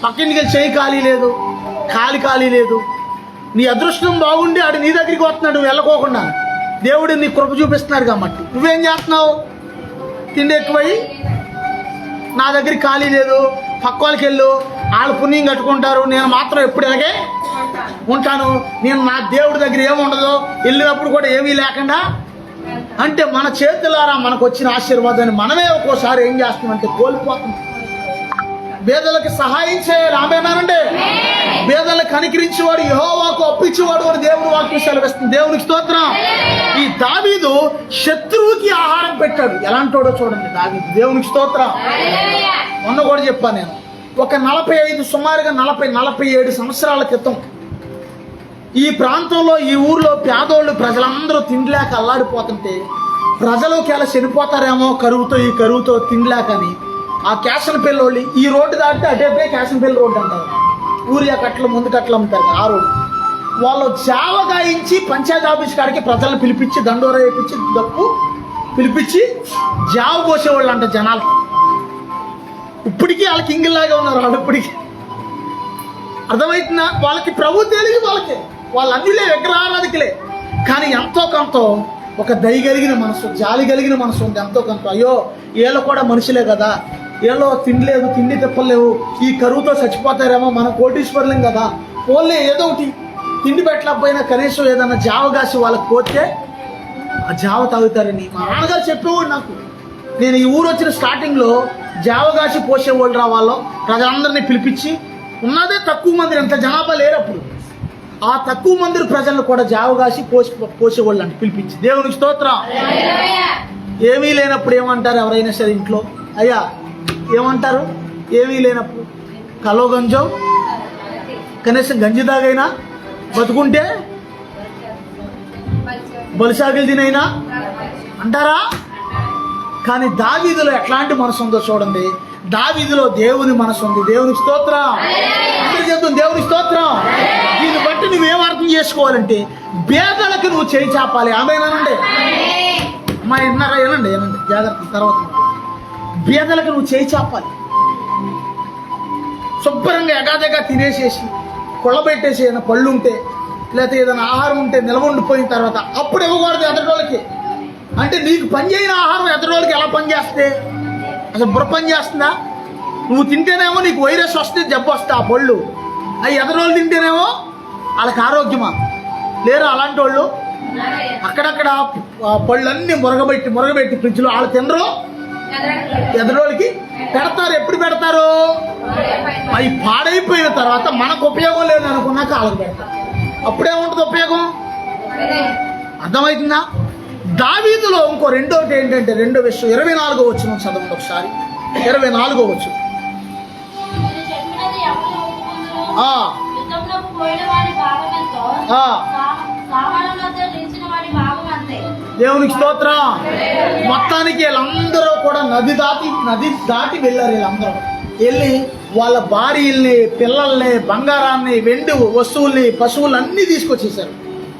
పక్కింటికి వెళ్ళి చేయి ఖాళీ లేదు. నీ అదృష్టం బాగుండి ఆడు నీ దగ్గరికి వస్తున్నాడు, నువ్వు వెళ్ళకోకుండా. దేవుడు నీ కృప చూపిస్తున్నాడు కాబట్టి నువ్వేం చేస్తున్నావు? తిండి ఎక్కువై నా దగ్గరికి ఖాళీ లేదు, పక్క వాళ్ళకి వెళ్ళు, వాళ్ళు పుణ్యం కట్టుకుంటారు, నేను మాత్రం ఎప్పుడు ఇలాగే ఉంటాను, నేను నా దేవుడి దగ్గర ఏముండదు, వెళ్ళినప్పుడు కూడా ఏమీ లేకుండా అంటే మన చేతులారా మనకు వచ్చిన ఆశీర్వాదాన్ని మనమే ఒక్కోసారి ఏం చేస్తామంటే కోల్పోతాం. పేదలకు సహాయం చేయాలి. ఆమేనండి. పేదలకు కనికరించేవాడు, యెహోవాకు అప్పిచ్చేవాడు అని దేవుని వాక్యం సెలవిస్తుంది. దేవునికి స్తోత్రం. ఈ దావీదు శత్రువుకి ఆహారం పెట్టాడు. ఎలాంటోడో చూడండి దావీదు. దేవునికి స్తోత్రం. మొన్న కూడా చెప్పాను నేను, ఒక 45 సుమారుగా 47 సంవత్సరాల క్రితం ఈ ప్రాంతంలో, ఈ ఊర్లో పేదోళ్ళు ప్రజలందరూ తిండిలేక అల్లాడిపోతుంటే, ప్రజలు కేలా చనిపోతారేమో కరువుతో, ఈ కరువుతో తిండిలేకని ఆ కేసనపల్లి వాళ్ళు ఈ రోడ్డు దాటితే అటేపే కేసనపల్లి రోడ్డు అంటారు, ఊరియా కట్టలు ముందు కట్టలు అమ్ముతారు ఆ రోడ్డు. వాళ్ళు జావ గాయించి పంచాయతీ ఆఫీస్ కాడికి ప్రజలను పిలిపించి దండోర వేయించి డప్పు పిలిపించి జావ పోసేవాళ్ళు అంట జనాలు. ఇప్పటికీ వాళ్ళకి ఇంగిల్లాగా ఉన్నారు వాళ్ళు. ఇప్పటికీ అర్థమవుతుందా? వాళ్ళకి ప్రభు తెలియదు, వాళ్ళ అన్నిలే విగ్రహారాధికులే. కానీ ఎంతో కొంత ఒక దయ కలిగిన మనసు, జాలి కలిగిన మనసు ఉంది. ఎంతో కొంత అయ్యో వీళ్ళు కూడా మనుషులే కదా, వీళ్ళు తినలేదు, తిండి తిప్పలేవు, ఈ కరువుతో చచ్చిపోతారేమో, మనం కోటీశ్వర్లం కదా, పోలే ఏదో ఒకటి తిండి పెట్టలేకపోయినా కనీసం ఏదన్నా జావ కాసి వాళ్ళకి పోతే ఆ జావ తాగుతారని మా నాన్నగారు చెప్పేవాడు నాకు. నేను ఈ ఊరు వచ్చిన స్టార్టింగ్లో జావ కాసి పోసేవాళ్ళు రా, వాళ్ళు ప్రజలందరినీ పిలిపించి, ఉన్నదే తక్కువ మంది, ఎంత జనాభా లేరు అప్పుడు, ఆ తక్కువ మంది ప్రజలను కూడా జావ కాసి పోసేవాళ్ళు అంటే పిలిపించి. దేవునికి స్తోత్రం. ఏమీ లేనప్పుడు ఏమంటారు ఎవరైనా సరే ఇంట్లో? అయ్యా ఏమంటారు? ఏమీ లేనప్పుడు కలో గంజం, కనీసం గంజి దాగైనా బతుకుంటే బలిసాగిలు తినైనా అంటారా? కానీ దావీదులో ఎట్లాంటి మనసు ఉందో చూడండి. దావీదులో దేవుని మనసు ఉంది. దేవునికి స్తోత్రం. చెప్తుంది దేవునికి స్తోత్రం. దీన్ని బట్టి నువ్వేం అర్థం చేసుకోవాలంటే, పేదలకు నువ్వు చేయి చాపాలి. ఆమేనండి. మా విన్నారా? ఏనండి జాగ్రత్త. తర్వాత పేదలకు నువ్వు చేయి చాపాలి. శుభ్రంగా ఎగాదగా తినేసేసి కొళ్ళబెట్టేసి ఏదైనా పళ్ళు ఉంటే లేకపోతే ఏదైనా ఆహారం ఉంటే నిల్వ ఉండిపోయిన తర్వాత అప్పుడు ఇవ్వకూడదు ఎదరోళ్ళకి. అంటే నీకు పని చేయని ఆహారం ఎదరోళ్ళకి ఎలా పని చేస్తే? అసలు బుర్ర పని చేస్తుందా? నువ్వు తింటేనేమో నీకు వైరస్ వస్తే జబ్బు వస్తే ఆ పళ్ళు, అవి ఎదరోళ్ళు తింటేనేమో వాళ్ళకి ఆరోగ్యమా? లేరు అలాంటి వాళ్ళు. అక్కడక్కడ పళ్ళన్నీ మురగబెట్టి ఫ్రిడ్జ్లో వాళ్ళు తినరు, ఎదరోళ్ళకి పెడతారు. ఎప్పుడు పెడతారు? అవి పాడైపోయిన తర్వాత మనకు ఉపయోగం లేదు అనుకున్నాక వాళ్ళకి పెడతారు. అప్పుడేముంటుంది ఉపయోగం? అర్థమవుతుందా? దావీదులో ఇంకో రెండోటి ఏంటంటే, రెండో విషయం 24వ వచనం చదవండి ఒకసారి. 24వ వచనం. దేవునికి స్తోత్రం. మొత్తానికి వీళ్ళందరూ కూడా నది దాటి వెళ్ళారు. వీళ్ళందరూ వెళ్ళి వాళ్ళ భార్యల్ని, పిల్లల్ని, బంగారాన్ని, వెండి వస్తువుల్ని, పశువులన్నీ తీసుకొచ్చేసారు.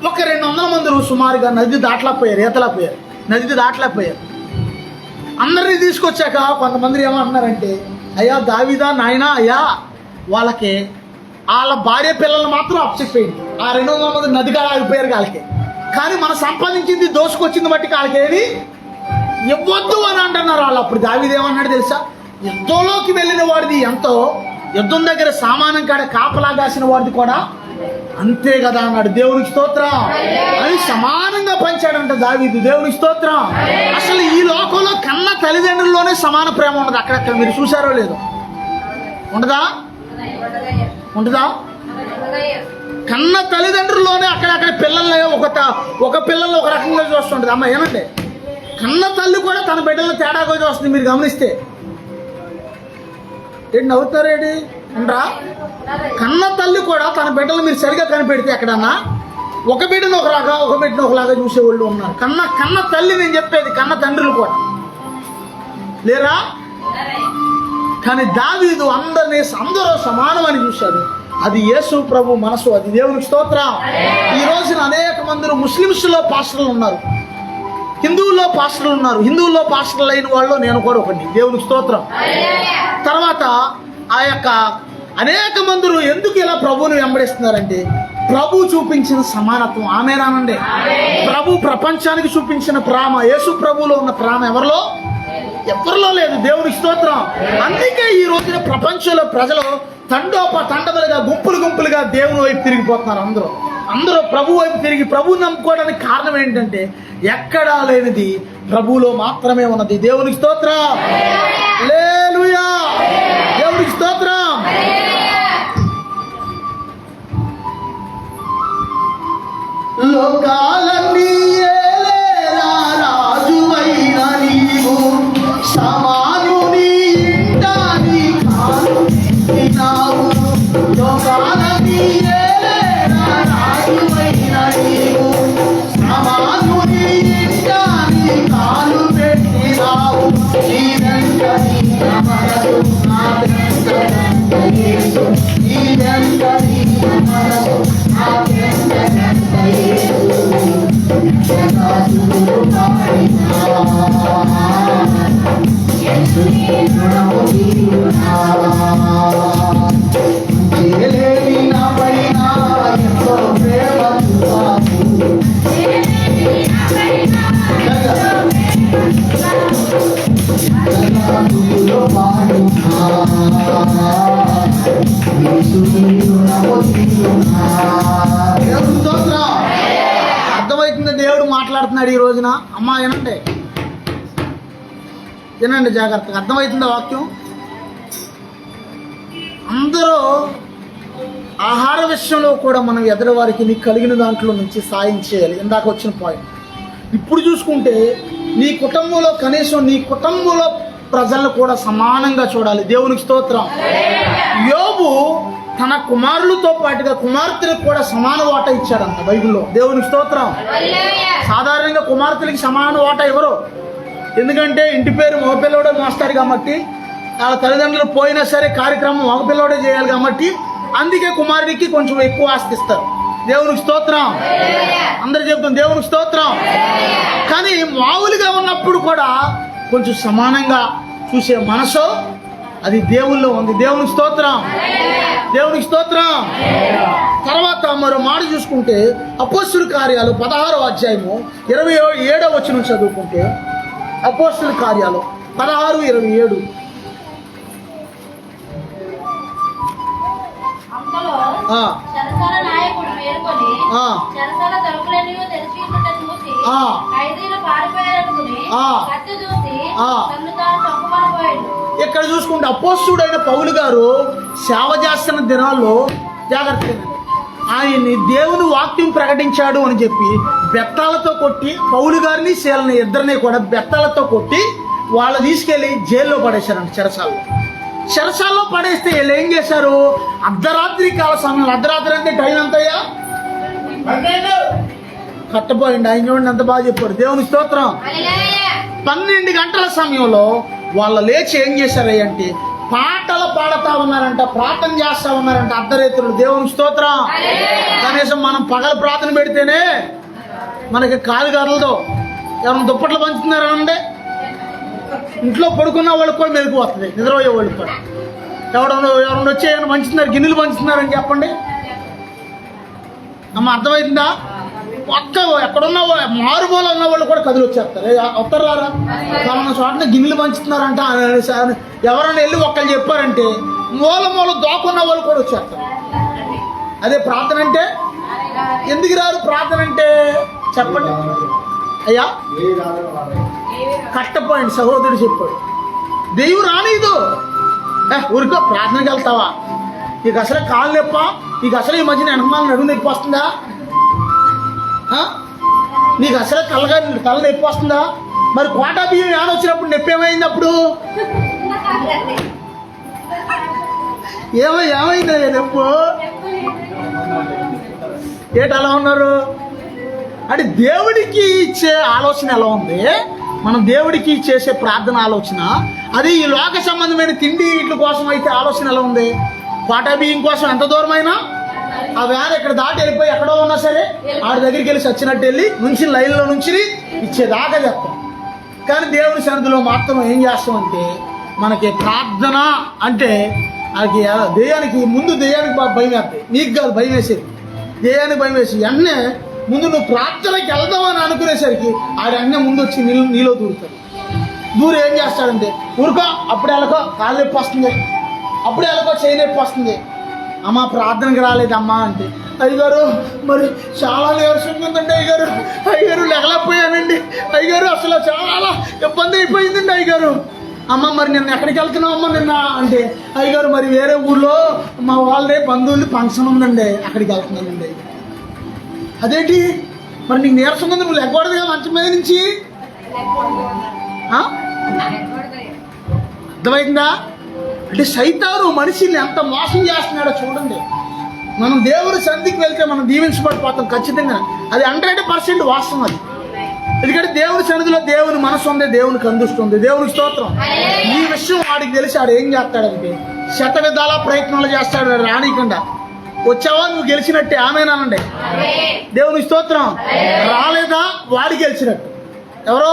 ఒక 200 మంది సుమారుగా నది దాటలేకపోయారు, ఈతలేకపోయారు, నది దాటలేకపోయారు. అందరినీ తీసుకొచ్చాక కొంతమంది ఏమంటున్నారంటే, అయ్యా దావీదా నాయనా, అయ్యా వాళ్ళకి వాళ్ళ భార్య పిల్లలు మాత్రం అప్పచెప్పేయండి. ఆ 200 మంది నదిగా ఆగిపోయారు వాళ్ళకి. కానీ మనం సంపాదించింది దోసుకొచ్చింది బట్టి వాళ్ళకేది ఇవ్వద్దు అని అంటున్నారు వాళ్ళు. అప్పుడు దావీదు ఏమన్నాడు తెలుసా? యుద్ధంలోకి వెళ్ళిన వాడిది ఎంతో, యుద్ధం దగ్గర సామానం కాడ కాపలా కాసిన వాడిది కూడా అంతే కదా అన్నాడు. దేవునికి స్తోత్రం. అది సమానంగా పంచాడంట దావీదు. దేవునికి స్తోత్రం. అసలు ఈ లోకంలో కన్న తల్లిదండ్రుల్లోనే సమాన ప్రేమ ఉండదు. అక్కడక్కడ మీరు చూసారో లేదో? ఉండదా? కన్న తల్లిదండ్రుల్లోనే అక్కడక్కడ పిల్లల్ని ఒక పిల్లల్ని ఒక రకంగా చూస్తుంటుంది. అమ్మ ఏమంటే కన్న తల్లి కూడా తన బిడ్డలను తేడాగా చూస్తుంది. మీరు గమనిస్తే ఏంటి నవ్వుతారేంటి? ఉండరా? కన్న తల్లి కూడా తన బిడ్డలు మీరు సరిగా కనిపెడితే ఎక్కడన్నా ఒక బిడ్డను ఒకలాగా, ఒక బిడ్డను ఒకలాగా చూసేవాళ్ళు ఉన్నారు. కన్న తల్లి నేను చెప్పేది, కన్న తండ్రులు కూడా లేరా? కానీ దావీదు అందరూ సమానమని చూశాడు. అది యేసు ప్రభు మనసు. అది దేవునికి స్తోత్రం. ఈ రోజున అనేక మంది ముస్లిమ్స్లో పాస్టర్లు ఉన్నారు, హిందువుల్లో పాస్టర్లు ఉన్నారు. హిందువుల్లో పాస్టర్లు అయిన వాళ్ళు నేను కూడా ఒకటి. దేవునికి స్తోత్రం. తర్వాత ఆ యొక్క అనేక మంది ఎందుకు ఇలా ప్రభువుని వెంబడిస్తున్నారంటే, ప్రభు చూపించిన సమానత్వం. ఆమేనానండి. ప్రభు ప్రపంచానికి చూపించిన ప్రేమ, యేసు ప్రభువులో ఉన్న ప్రేమ ఎవరిలో లేదు. దేవునికి స్తోత్రం. అందుకే ఈ రోజున ప్రపంచంలో ప్రజలు తండోపతండలుగా, గుంపులుగా దేవుని వైపు తిరిగిపోతున్నారు. అందరూ ప్రభు వైపు తిరిగి ప్రభువు నమ్ముకోవడానికి కారణం ఏంటంటే, ఎక్కడా లేనిది ప్రభువులో మాత్రమే ఉన్నది. దేవునికి స్తోత్రం. హల్లెలూయా. దేవునికి స్తోత్రం. వింటున్నారు ఈ రోజున? అమ్మా వినండి, వినండి జాగ్రత్తగా. అర్థమవుతుందా వాక్యం? అందరూ ఆహార విషయంలో కూడా మనం ఎదరవారికి నీకు కలిగిన దాంట్లో నుంచి సాయం చేయాలి. ఇందాక వచ్చిన పాయింట్. ఇప్పుడు చూసుకుంటే నీ కుటుంబంలో కనీసం నీ కుటుంబంలో ప్రజలను కూడా సమానంగా చూడాలి. దేవునికి స్తోత్రం. యోబు తన కుమారులతో పాటుగా కుమార్తెలకు కూడా సమాన వాటా ఇచ్చాడంట బైబిల్లో. దేవునికి స్తోత్రం. సాధారణంగా కుమార్తెలకి సమాన వాటా ఎవరు? ఎందుకంటే ఇంటి పేరు మగపిల్లోడే మోస్తారు కాబట్టి, వాళ్ళ తల్లిదండ్రులు పోయినా సరే కార్యక్రమం మగపిల్లోడే చేయాలి కాబట్టి, అందుకే కుమారుడికి కొంచెం ఎక్కువ ఆస్తి ఇస్తారు. దేవునికి స్తోత్రం. అందరు చెప్తాం దేవునికి స్తోత్రం. కానీ మామూలుగా ఉన్నప్పుడు కూడా కొంచెం సమానంగా చూసే మనసు అది దేవుల్లో ఉంది. దేవునికి స్తోత్రం. దేవునికి స్తోత్రం. తర్వాత మరో మాట చూసుకుంటే అపోస్తుల కార్యాలు 16వ అధ్యాయము 27వ వచనం చదువుకుంటే, అపోస్తుల కార్యాలు 16:27. ఇక్కడ చూసుకుంటే అపోస్తుడైన పౌలు గారు సేవ చేస్తున్న దినాల్లో జాగ్రత్తగా ఆయన్ని దేవుని వాక్యం ప్రకటించాడు అని చెప్పి బెత్తాలతో కొట్టి పౌలు గారిని శీలని ఇద్దరిని కూడా బెత్తాలతో కొట్టి వాళ్ళు తీసుకెళ్లి జైల్లో పడేశారంట. చెరసాల్లో పడేస్తే వీళ్ళు ఏం చేశారు? అర్ధరాత్రి కాల సమయంలో, అర్ధరాత్రి అంటే టైం ఎంతయ్యా? కట్టపోయింది. ఆయన చూడండి ఎంత బాగా చెప్పాడు. దేవుని స్తోత్రం. 12 గంటల సమయంలో వాళ్ళు లేచి ఏం చేశారంటే పాటలు పాడుతా ఉన్నారంట, ప్రార్థన చేస్తా ఉన్నారంట అర్ధరాత్రులు. దేవుని స్తోత్రం. కనీసం మనం పగల ప్రార్థన పెడితేనే మనకి కాలు కదలదు. ఎవరైనా దుప్పట్లు పంచుతున్నారంటే ఇంట్లో పడుకున్న వాళ్ళకి కూడా మెరుగు వస్తుంది, నిద్రపోయే వాళ్ళకి కూడా. ఎవరైనా వచ్చి ఏమైనా పంచుతున్నారు, గిన్నెలు పంచుతున్నారని చెప్పండి. అమ్మ అర్థమవుతుందా? ఒక్క ఎక్కడున్న మారుమూల ఉన్న వాళ్ళు కూడా కదిలి వచ్చేస్తారు. వస్తారా? మన చోటన గిన్నెలు పంచుతున్నారంట ఎవరైనా వెళ్ళి ఒక్కళ్ళు చెప్పారంటే మూల దోకున్న వాళ్ళు కూడా వచ్చేస్తారు. అదే ప్రార్థన అంటే. ఎందుకు రారు ప్రార్థన అంటే చెప్పండి అయ్యా? కట్టపోయింది సహోదరుడు చెప్పాడు. దేవుడు రానిదు. ఊరికో ప్రార్థనకి వెళ్తావా? నీకు అసలే కాళ్ళు నొప్ప, నీకు అసలు ఈ మధ్యన వెనకమాల నడుము నొప్పి వస్తుందా? నీకు అసలే తల నొప్పి వస్తుందా? మరి కోటా బియ్యం ఏమైనా వచ్చినప్పుడు నొప్పి ఏమైంది? అప్పుడు ఏమైంది నొప్పు? ఏంటి అలా ఉన్నారు అంటే? దేవుడికి ఇచ్చే ఆలోచన ఎలా ఉంది? మనం దేవుడికి చేసే ప్రార్థన ఆలోచన అది ఈ లోక సంబంధమైన తిండి వీటి కోసం అయితే ఆలోచన ఎలా ఉంది? కోటా బియ్యం కోసం ఎంత దూరమైనా ఆ వ్యాన్ ఇక్కడ దాటి వెళ్ళిపోయి ఎక్కడో ఉన్నా సరే ఆడి దగ్గరికి వెళ్ళి సచ్చినట్టు వెళ్ళి నుంచి లైన్లో నుంచి ఇచ్చేదాకా చెప్తాం. కానీ దేవుని సన్నిధిలో మాత్రం ఏం చేస్తామంటే మనకి ప్రార్థన అంటే అది దెయ్యానికి ముందు దెయ్యానికి భయం వేస్తాయి. నీకు కాదు భయం వేసేది, దెయ్యానికి భయం వేసి అన్నే ముందు నువ్వు ప్రార్థనకి వెళ్దామని అనుకునేసరికి ఆడి అన్నే ముందు వచ్చి నీలో దూరుతాడు. దూరం ఏం చేస్తాడంటే ఊరుకో, అప్పుడు వెళ్ళకో కాళ్ళు నొప్పి వస్తుంది, అప్పుడు వెళ్ళకో చేయి నొప్పి వస్తుంది. అమ్మ ప్రార్థనకి రాలేదమ్మా అంటే, అయ్యగారు మరి చాలా నీరసంగా ఉందండి అయ్యగారు లెగలేకపోయానండి అయ్యగారు, అసలు చాలా ఇబ్బంది అయిపోయిందండి అయ్యగారు. అమ్మ మరి నిన్న ఎక్కడికి వెళ్తున్నావు అమ్మ నిన్న అంటే, అయ్యగారు మరి వేరే ఊర్లో మా వాళ్ళే బంధువులు ఫంక్షన్ ఉందండి అక్కడికి వెళ్తున్నానండి. అదేంటి మరి నీకు నీరసంగా ఉంది, నువ్వు లెగ్గకూడదుగా మంచం మీద నుంచి? అర్థమైందా? అంటే సైతాను మనిషిని ఎంత మోసం చేస్తున్నాడో చూడండి. మనం దేవుడి సన్నిధికి వెళ్తే మనం దీవించబడిపోతాం ఖచ్చితంగా. అది 100% వాస్తవం. అది ఎందుకంటే దేవుని సన్నిధిలో దేవుని మనసు ఉంది, దేవునికి అందిస్తుంది. దేవునికి స్తోత్రం. ఈ విషయం వాడికి తెలిసి ఆడు ఏం చేస్తాడంటే శతవిధాల ప్రయత్నాలు చేస్తాడు రానికుండా. వచ్చావా నువ్వు గెలిచినట్టే, ఆమేనండి. దేవునికి స్తోత్రం. రాలేదా వాడి గెలిచినట్టు, ఎవరో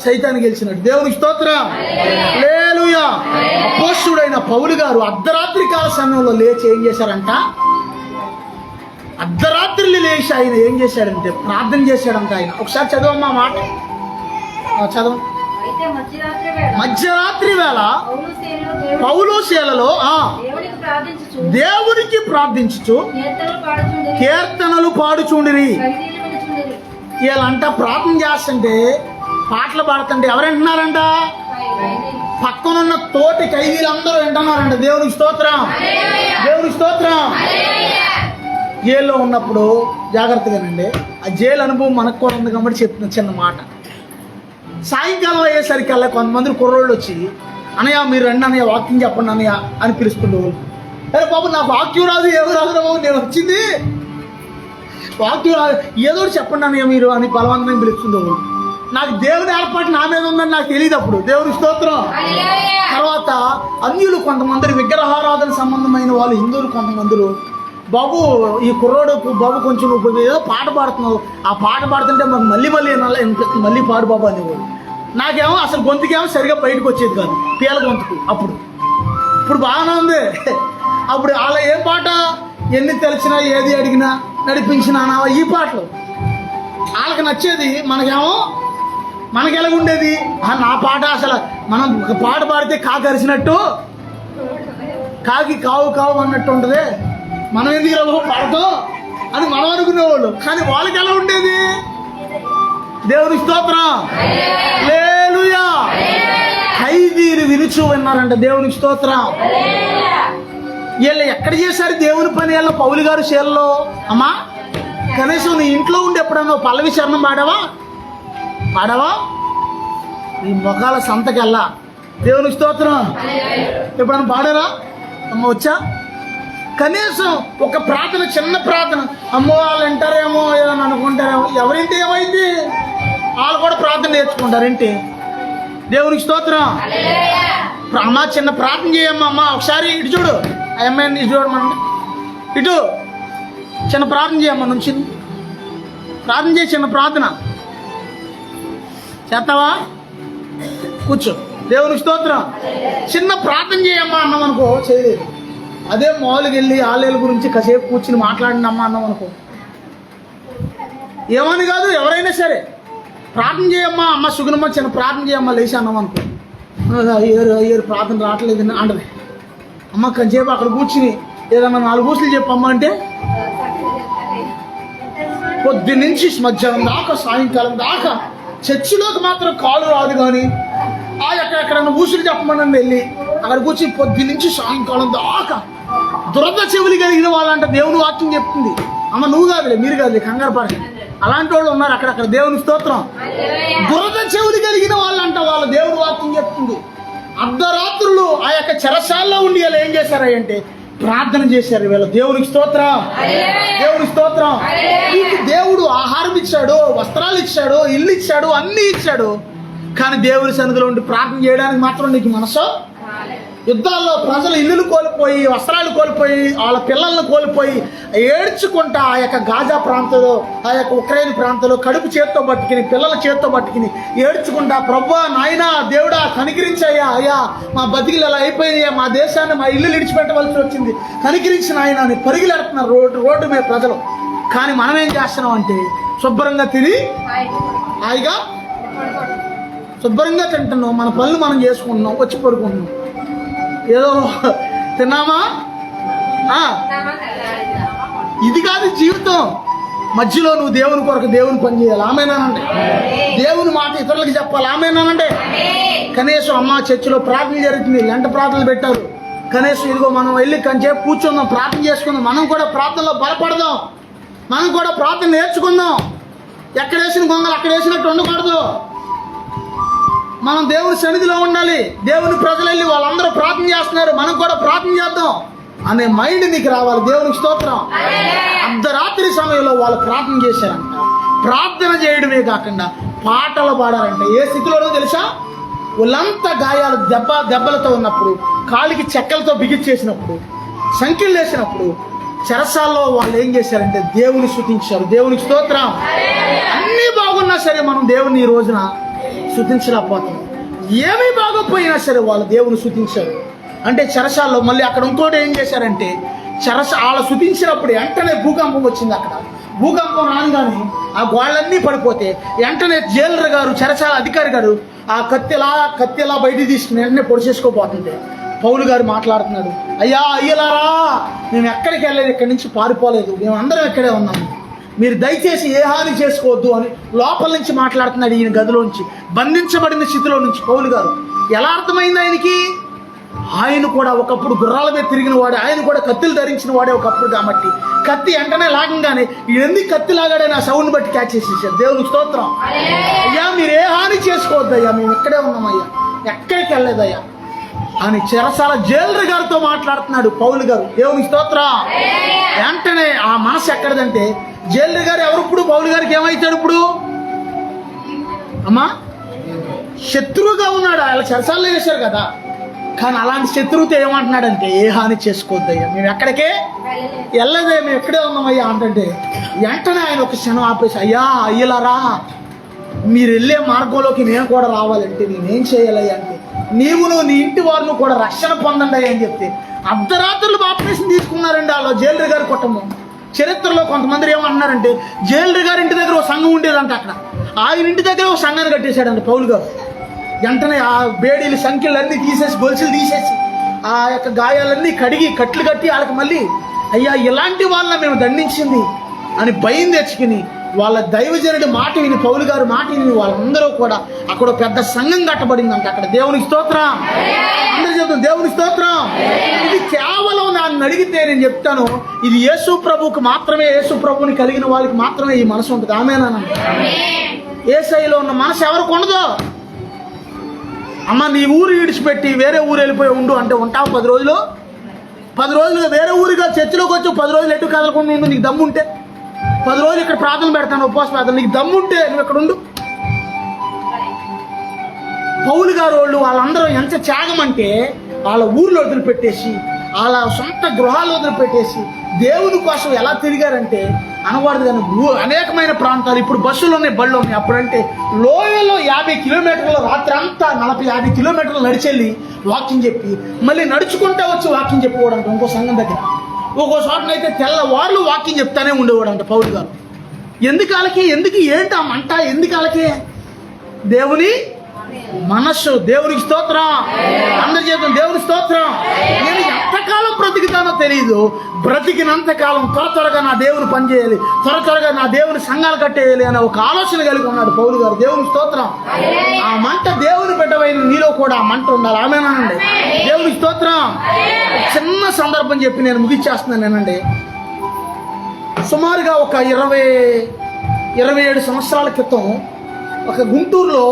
సైతాన్ని గెలిచినట్టు. దేవునికి స్తోత్రం. హల్లెలూయా. అపోస్తుడైన పౌలు గారు అర్ధరాత్రి కాల సమయంలో లేచి ఏం చేశారంట? అర్ధరాత్రి లేచి ఆయన ఏం చేశాడంటే ప్రార్థన చేశాడంట. ఆయన ఒకసారి చదవమ్మా మాట, చదవ. మధ్యరాత్రి వేళ పౌలు శీలలో దేవునికి ప్రార్థించుచు కీర్తనలు పాడుచుండిరి. వీళ్ళంట ప్రార్థన చేస్తుంటే పాటలు పాడుతుంటే ఎవరు వింటున్నారంట? పక్కనున్న తోటి ఖైదీలందరూ వింటున్నారంట. దేవునికి స్తోత్రం, దేవునికి స్తోత్రం. జైల్లో ఉన్నప్పుడు జాగ్రత్తగానండి, ఆ జైలు అనుభవం మనకు కూడా ఉంది కాబట్టి చెప్తున్న చిన్న మాట. సాయంకాలం అయ్యేసరికల్లా కొంతమంది కుర్రోళ్ళు వచ్చి, అన్నయ్య మీరు రండి అన్నయ్య, వాక్యం చెప్పండి అన్నయ్య అని పిలుచుకుంటూ, అరే బాబు నాకు వాక్యం రాదు, ఏమి రాదు బాబు, నేను వచ్చింది వాక్యం రాదు, ఏదో ఒకటి చెప్పండి అన్నయ్య మీరు అని బలవంతంగా పిలుచుకుంటూ. నాకు దేవుని ఏర్పాటు నా మీద ఉందని నాకు తెలియదు అప్పుడు. దేవుని స్తోత్రం. తర్వాత అన్యులు కొంతమంది, విగ్రహారాధన సంబంధమైన వాళ్ళు, హిందువులు కొంతమంది, బాబు ఈ కుర్రోడు బాబు కొంచెం నువ్వు ఏదో పాట పాడుతున్నావు, ఆ పాట పాడుతుంటే మాకు మళ్ళీ మళ్ళీ పాడు బాబు అనేవాడు. నాకేమో అసలు గొంతుకేమో సరిగా బయటకు వచ్చేది కాదు, పీల గొంతుకు. ఇప్పుడు బాగానే ఉంది. అప్పుడు అలా ఏ పాట, ఎన్ని తెలిసినా ఏది అడిగినా నడిపించినా ఈ పాటలు వాళ్ళకి నచ్చేది. మనకి ఎలాగుండేది, నా పాట అసలు మనం పాట పాడితే కాకి అరిచినట్టు, కాకి కావు కావు అన్నట్టు ఉంటుంది, మనం ఎందుకు ఇలా పాడతాం అని మనం అనుకునేవాళ్ళు. కానీ వాళ్ళకి ఎలా ఉండేది? దేవుని స్తోత్రం, హల్లెలూయా. ఖైదీలు వినుచు విన్నారంట. దేవునికి స్తోత్రం. వీళ్ళు ఎక్కడ చేశారు దేవుని పని? వీళ్ళ పౌలు గారు శీలలో. అమ్మా కనీసం నీ ఇంట్లో ఉండి ఎప్పుడన్నా పల్లవి శరణం పాడావా? ఈ మొఖాల సంతకెళ్ళా. దేవునికి స్తోత్రం. ఎప్పుడన్నా పాడారా? అమ్మ వచ్చా? కనీసం ఒక ప్రార్థన, చిన్న ప్రార్థన, అమ్మో వాళ్ళు వింటారేమో ఏదని అనుకుంటారేమో. ఎవరింటి ఏమైంది? వాళ్ళు కూడా ప్రార్థన నేర్చుకుంటారేంటి? దేవునికి స్తోత్రం. అమ్మ చిన్న ప్రార్థన చేయమ్మా, అమ్మ ఒకసారి ఇటు చూడు, అమ్మాయిని ఇటు చూడమండి, ఇటు చిన్న ప్రార్థన చేయమ్మా, నుంచి ప్రార్థన చేయి, చిన్న ప్రార్థన చేస్తావా? కూర్చో. దేవునికి స్తోత్రం. చిన్న ప్రార్థన చేయమ్మా అన్నాం అనుకో, చేయలేదు. అదే మామూలుగా వెళ్ళి ఆలయాల గురించి కాసేపు కూర్చుని మాట్లాడినమ్మా అన్నాం అనుకో, ఏమని కాదు, ఎవరైనా సరే ప్రార్థన చేయమ్మా, అమ్మ సుగుణమ్మ చిన్న ప్రార్థన చేయమ్మా లేచి అన్నాం అనుకో, అయ్యారు ప్రార్థన రావట్లేదు అంటది. అమ్మ కొంచెంసేపు అక్కడ కూర్చుని ఏదన్నా 4 బూసులు చెప్పమ్మా అంటే పొద్దున్నుంచి మధ్యాహ్నం దాకా సాయంకాలం దాకా చర్చిలోకి మాత్రం కాలు రాదు. కానీ ఎక్కడెక్కడన్నా ఊసులు చెప్పమని వెళ్ళి అక్కడ కూర్చుని పొద్దున్నుంచి సాయంకాలం దాకా దురద చెవులు కలిగిన వాళ్ళంట దేవుని వాక్యం చెప్తుంది. అమ్మ నువ్వు కాదులే, మీరు కాదులే, కంగారు పడకండి, అలాంటి వాళ్ళు ఉన్నారు అక్కడక్కడ. దేవుని స్తోత్రం. దురద చెవులు కలిగిన వాళ్ళంట, వాళ్ళ దేవుని వాక్యం చెప్తుంది. అర్ధరాత్రులు ఆ యొక్క చెరసాల్లో ఉండి వాళ్ళు ఏం చేశారంటే ప్రార్థన చేశారు వీళ్ళు. దేవునికి స్తోత్రం, దేవునికి స్తోత్రం. నీకు దేవుడు ఆహారం ఇచ్చాడు, వస్త్రాలు ఇచ్చాడు, ఇల్లు ఇచ్చాడు, అన్నీ ఇచ్చాడు. కానీ దేవుని సన్నిధిలో ఉండి ప్రార్థన చేయడానికి మాత్రం నీకు మనసు. యుద్ధాల్లో ప్రజలు ఇల్లులు కోల్పోయి, వస్త్రాలు కోల్పోయి, వాళ్ళ పిల్లలను కోల్పోయి ఏడ్చుకుంటా ఆ యొక్క గాజా ప్రాంతంలో, ఆ యొక్క ఉక్రెయిన్ ప్రాంతంలో కడుపు చేత్తో పట్టుకుని, పిల్లల చేత్తో పట్టుకుని ఏడ్చుకుంటా, ప్రభువా నాయనా దేవుడా కనికరించాయా, అయ్యా మా బతికిలు అలా అయిపోయినాయా, మా దేశాన్ని మా ఇల్లు విడిచిపెట్టవలసి వచ్చింది, కనికరించిన ఆయన అని పరిగిలెడుతున్నారు రోడ్డు మీద ప్రజలు. కానీ మనం ఏం చేస్తున్నాం అంటే శుభ్రంగా తిని హాయిగా శుభ్రంగా తింటున్నాం, మన పనులు మనం చేసుకుంటున్నాం, వచ్చి పడుకుంటున్నాం. ఏదో తిన్నామా? ఇది కాదు జీవితం. మధ్యలో నువ్వు దేవుని కొరకు దేవుని పని చేయాలి. ఆమేనానంటే దేవుని మాట ఇతరులకు చెప్పాలి. ఆమేనానంటే కనీసం అమ్మ చర్చిలో ప్రార్థన జరుగుతుంది, లెంట ప్రార్థనలు పెట్టారు, కనీసం ఇదిగో మనం వెళ్ళి కొంచెంసేపు కూర్చుందాం, ప్రార్థన చేసుకుందాం, మనం కూడా ప్రార్థనలో బలపడదాం, మనం కూడా ప్రార్థన నేర్చుకుందాం. ఎక్కడ వేసిన గొంగలు అక్కడ వేసినట్టు ఉండకూడదు. మనం దేవుని సన్నిధిలో ఉండాలి. దేవుని ప్రజలు వెళ్ళి వాళ్ళందరూ ప్రార్థన చేస్తున్నారు, మనం కూడా ప్రార్థన చేద్దాం అనే మైండ్ నీకు రావాలి. దేవునికి స్తోత్రం. అర్ధరాత్రి సమయంలో వాళ్ళు ప్రార్థన చేశారంట. ప్రార్థన చేయడమే కాకుండా పాటలు పాడారంట. ఏ స్థితిలోనో తెలుసా? వాళ్ళంతా గాయాలు దెబ్బలతో ఉన్నప్పుడు, కాలికి చెక్కలతో బిగిచ్చేసినప్పుడు, సంఖ్యలు వేసినప్పుడు, చెరసాల్లో వాళ్ళు ఏం చేశారంటే దేవుని స్తుతించారు. దేవునికి స్తోత్రం. అన్నీ బాగున్నా సరే మనం దేవుని ఈ రోజున స్తుతించలేకపోతాం. ఏమీ బాగోపోయినా సరే వాళ్ళు దేవుని స్తుతించారు. అంటే చెరసాల్లో మళ్ళీ అక్కడ ఇంకోటి ఏం చేశారంటే వాళ్ళు స్తుతించినప్పుడు వెంటనే భూకంపం వచ్చింది. అక్కడ భూకంపం రాగానే ఆ గోళ్ళన్నీ పడిపోతే వెంటనే జైలర్ గారు, చెరసాల అధికారి గారు ఆ కత్తిలా బయటికి తీసుకుని వెంటనే పొడిచేసుకోపోతుంటే పౌలు గారు మాట్లాడుతున్నాడు, అయ్యలారా మేము ఎక్కడికి వెళ్ళలేదు, ఇక్కడి నుంచి పారిపోలేదు, మేము అందరం ఇక్కడే ఉన్నాము, మీరు దయచేసి ఏ హాని చేసుకోవద్దు అని లోపల నుంచి మాట్లాడుతున్నాడు. ఈయన గదిలోంచి, బంధించబడిన స్థితిలో నుంచి పౌలు గారు. ఎలా అర్థమైంది ఆయనకి? ఆయన కూడా ఒకప్పుడు గుర్రాల మీద తిరిగిన వాడే, ఆయన కూడా కత్తులు ధరించిన వాడే ఒకప్పుడు. కాబట్టి కత్తి వెంటనే లాగంగానే ఎందుకు కత్తి లాగాడని ఆ సౌండ్ బట్టి క్యాచ్ చేసేసారు. దేవునికి స్తోత్రం. అయ్యా మీరు ఏ హాని చేసుకోవద్దయ్యా, మేము ఇక్కడే ఉన్నామయ్యా, ఎక్కడికి వెళ్ళలేదయ్యా అని చెరసాల జైలర్ గారితో మాట్లాడుతున్నాడు పౌలు గారు. దేవునికి స్తోత్రం. వెంటనే ఆ మనసు ఎక్కడదంటే, జైలర్ గారు ఎవరు ఇప్పుడు పౌలు గారికి ఏమవుతాడు? ఇప్పుడు అమ్మా శత్రువుగా ఉన్నాడు. ఆయన చెరసాలలో వేశారు కదా. కానీ అలాంటి శత్రువుతో ఏమంటున్నాడంటే, ఏ హాని చేసుకోవద్దయ్యా, మేము ఎక్కడికే వెళ్ళదే, మేము ఎక్కడే ఉన్నామయ్యా అంటే వెంటనే ఆయన ఒక క్షణం ఆపేసి, అయ్యా అయ్యలారా, మీరు వెళ్ళే మార్గంలోకి నేను కూడా రావాలంటే నేనేం చేయాలయ్యా అంటే, నీవును నీ ఇంటి వారిని కూడా రక్షణ పొందండి అయ్యా అని చెప్తే అర్ధరాత్రులు బాప్టిజం తీసుకున్నారండి వాళ్ళు. జైలర్ గారి కుటుంబం చరిత్రలో కొంతమంది ఏమంటున్నారంటే, జైలర్ గారి ఇంటి దగ్గర ఒక సంఘం ఉండేదంట. అక్కడ ఆయన ఇంటి దగ్గర ఒక సంఘాన్ని కట్టేశాడంట పౌలు గారు. వెంటనే ఆ బేడీలు సంఖ్యలన్నీ తీసేసి, గొలుసులు తీసేసి, ఆ యొక్క గాయాలన్నీ కడిగి కట్లు కట్టి వాళ్ళకి మళ్ళీ, అయ్యా ఇలాంటి వాళ్ళని మేము దండించింది అని భయం తెచ్చుకుని వాళ్ళ దైవజనుడి మాట విని, పౌలు గారు మాట విని వాళ్ళందరూ కూడా అక్కడ పెద్ద సంఘం కట్టబడిందంట అక్కడ. దేవునికి స్తోత్రం. అందరూ చెప్తాం దేవునికి స్తోత్రం. ఇది కేవలం నన్ను అడిగితే నేను చెప్తాను, ఇది యేసు ప్రభువుకి మాత్రమే, యేసు ప్రభువుని కలిగిన వాళ్ళకి మాత్రమే ఈ మనసు ఉంటుంది. ఆమేనండి. యేసయ్యలో ఉన్న మనసు ఎవరికి ఉండదు. అమ్మ నీ ఊరు విడిచిపెట్టి వేరే ఊరు వెళ్ళిపోయి ఉండు అంటే ఉంటావు 10 రోజులు? 10 రోజులుగా వేరే ఊరిగా చర్చిలోకి వచ్చి 10 రోజులు ఎటు కదలకుండా ఉండు. నీకు దమ్ముంటే 10 రోజులు ఇక్కడ ప్రార్థన పెడతాను, ఉపవాస ప్రార్థన, నీకు దమ్ముంటే నువ్వు ఇక్కడ ఉండు. పౌలు గారు వాళ్ళందరూ ఎంత త్యాగం అంటే, వాళ్ళ ఊర్లో వదిలిపెట్టేసి, వాళ్ళ సొంత గృహాలు వదిలిపెట్టేసి దేవుని కోసం ఎలా తిరిగారంటే అనకూడదు కానీ అనేకమైన ప్రాంతాలు. ఇప్పుడు బస్సులు ఉన్నాయి, బళ్ళు ఉన్నాయి. అప్పుడంటే లోయలో 50 కిలోమీటర్లు రాత్రి అంతా 40-50 కిలోమీటర్లు నడిచెళ్ళి వాకింగ్ చెప్పి మళ్ళీ నడుచుకుంటూ వచ్చి వాకింగ్ చెప్పుకోవడంట ఇంకో సంఘం దగ్గర. ఒక్కో చోటనైతే తెల్లవార్లు వాకింగ్ చెప్తానే ఉండేవాడంట పౌలు గారు. ఎందుకు వాళ్ళకి, ఎందుకు ఏంటి ఆ మంట, ఎందుకు వాళ్ళకి? దేవుని మనస్సు. దేవునికి స్తోత్రం. అందరి జీవితం దేవుని స్తోత్రం. నేను ఎంతకాలం బ్రతికుతానో తెలియదు, బ్రతికినంతకాలం త్వరగా నా దేవుని పని చేయాలి, త్వరగా నా దేవుని సంఘాలు కట్టేయాలి అనే ఒక ఆలోచన కలిగి ఉన్నాడు పౌలు గారు. దేవునికి స్తోత్రం. ఆ మంట దేవుని బిడ్డవైన నీలో కూడా ఆ మంట ఉండాలి. ఆమేనండి. దేవునికి స్తోత్రం. చిన్న సందర్భం చెప్పి నేను ముగిచ్చేస్తున్నానేనండి. సుమారుగా ఒక 27 సంవత్సరాల క్రితం ఒక గుంటూరు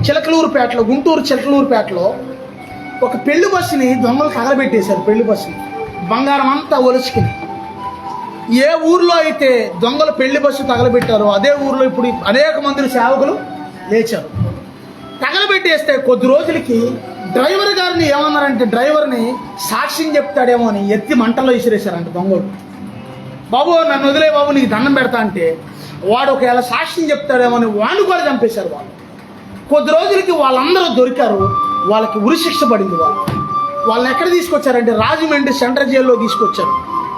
చిలకలూరుపేటలో ఒక పెళ్లి బస్సుని దొంగలు తగలబెట్టేశారు. పెళ్లి బస్సుని బంగారం అంతా ఒలుచుకుని. ఏ ఊర్లో అయితే దొంగలు పెళ్లి బస్సు తగలబెట్టారో అదే ఊర్లో ఇప్పుడు అనేక మంది సేవకులు లేచారు. తగలబెట్టేస్తే కొద్ది రోజులకి డ్రైవర్ గారిని ఏమన్నారంటే, డ్రైవర్ని సాక్ష్యం చెప్తాడేమో అని ఎత్తి మంటల్లో విసిరేశారంట దొంగలు. బాబు నన్ను వదిలే బాబు, నీకు దండం పెడతా అంటే వాడు ఒకవేళ సాక్ష్యం చెప్తాడేమో అని వాడిని కూడా చంపేశారు వాళ్ళు. కొద్ది రోజులకి వాళ్ళందరూ దొరికారు. వాళ్ళకి ఉరిశిక్ష పడింది. వాళ్ళని ఎక్కడ తీసుకొచ్చారంటే రాజమండ్రి సెంట్రల్ జైల్లో తీసుకొచ్చారు.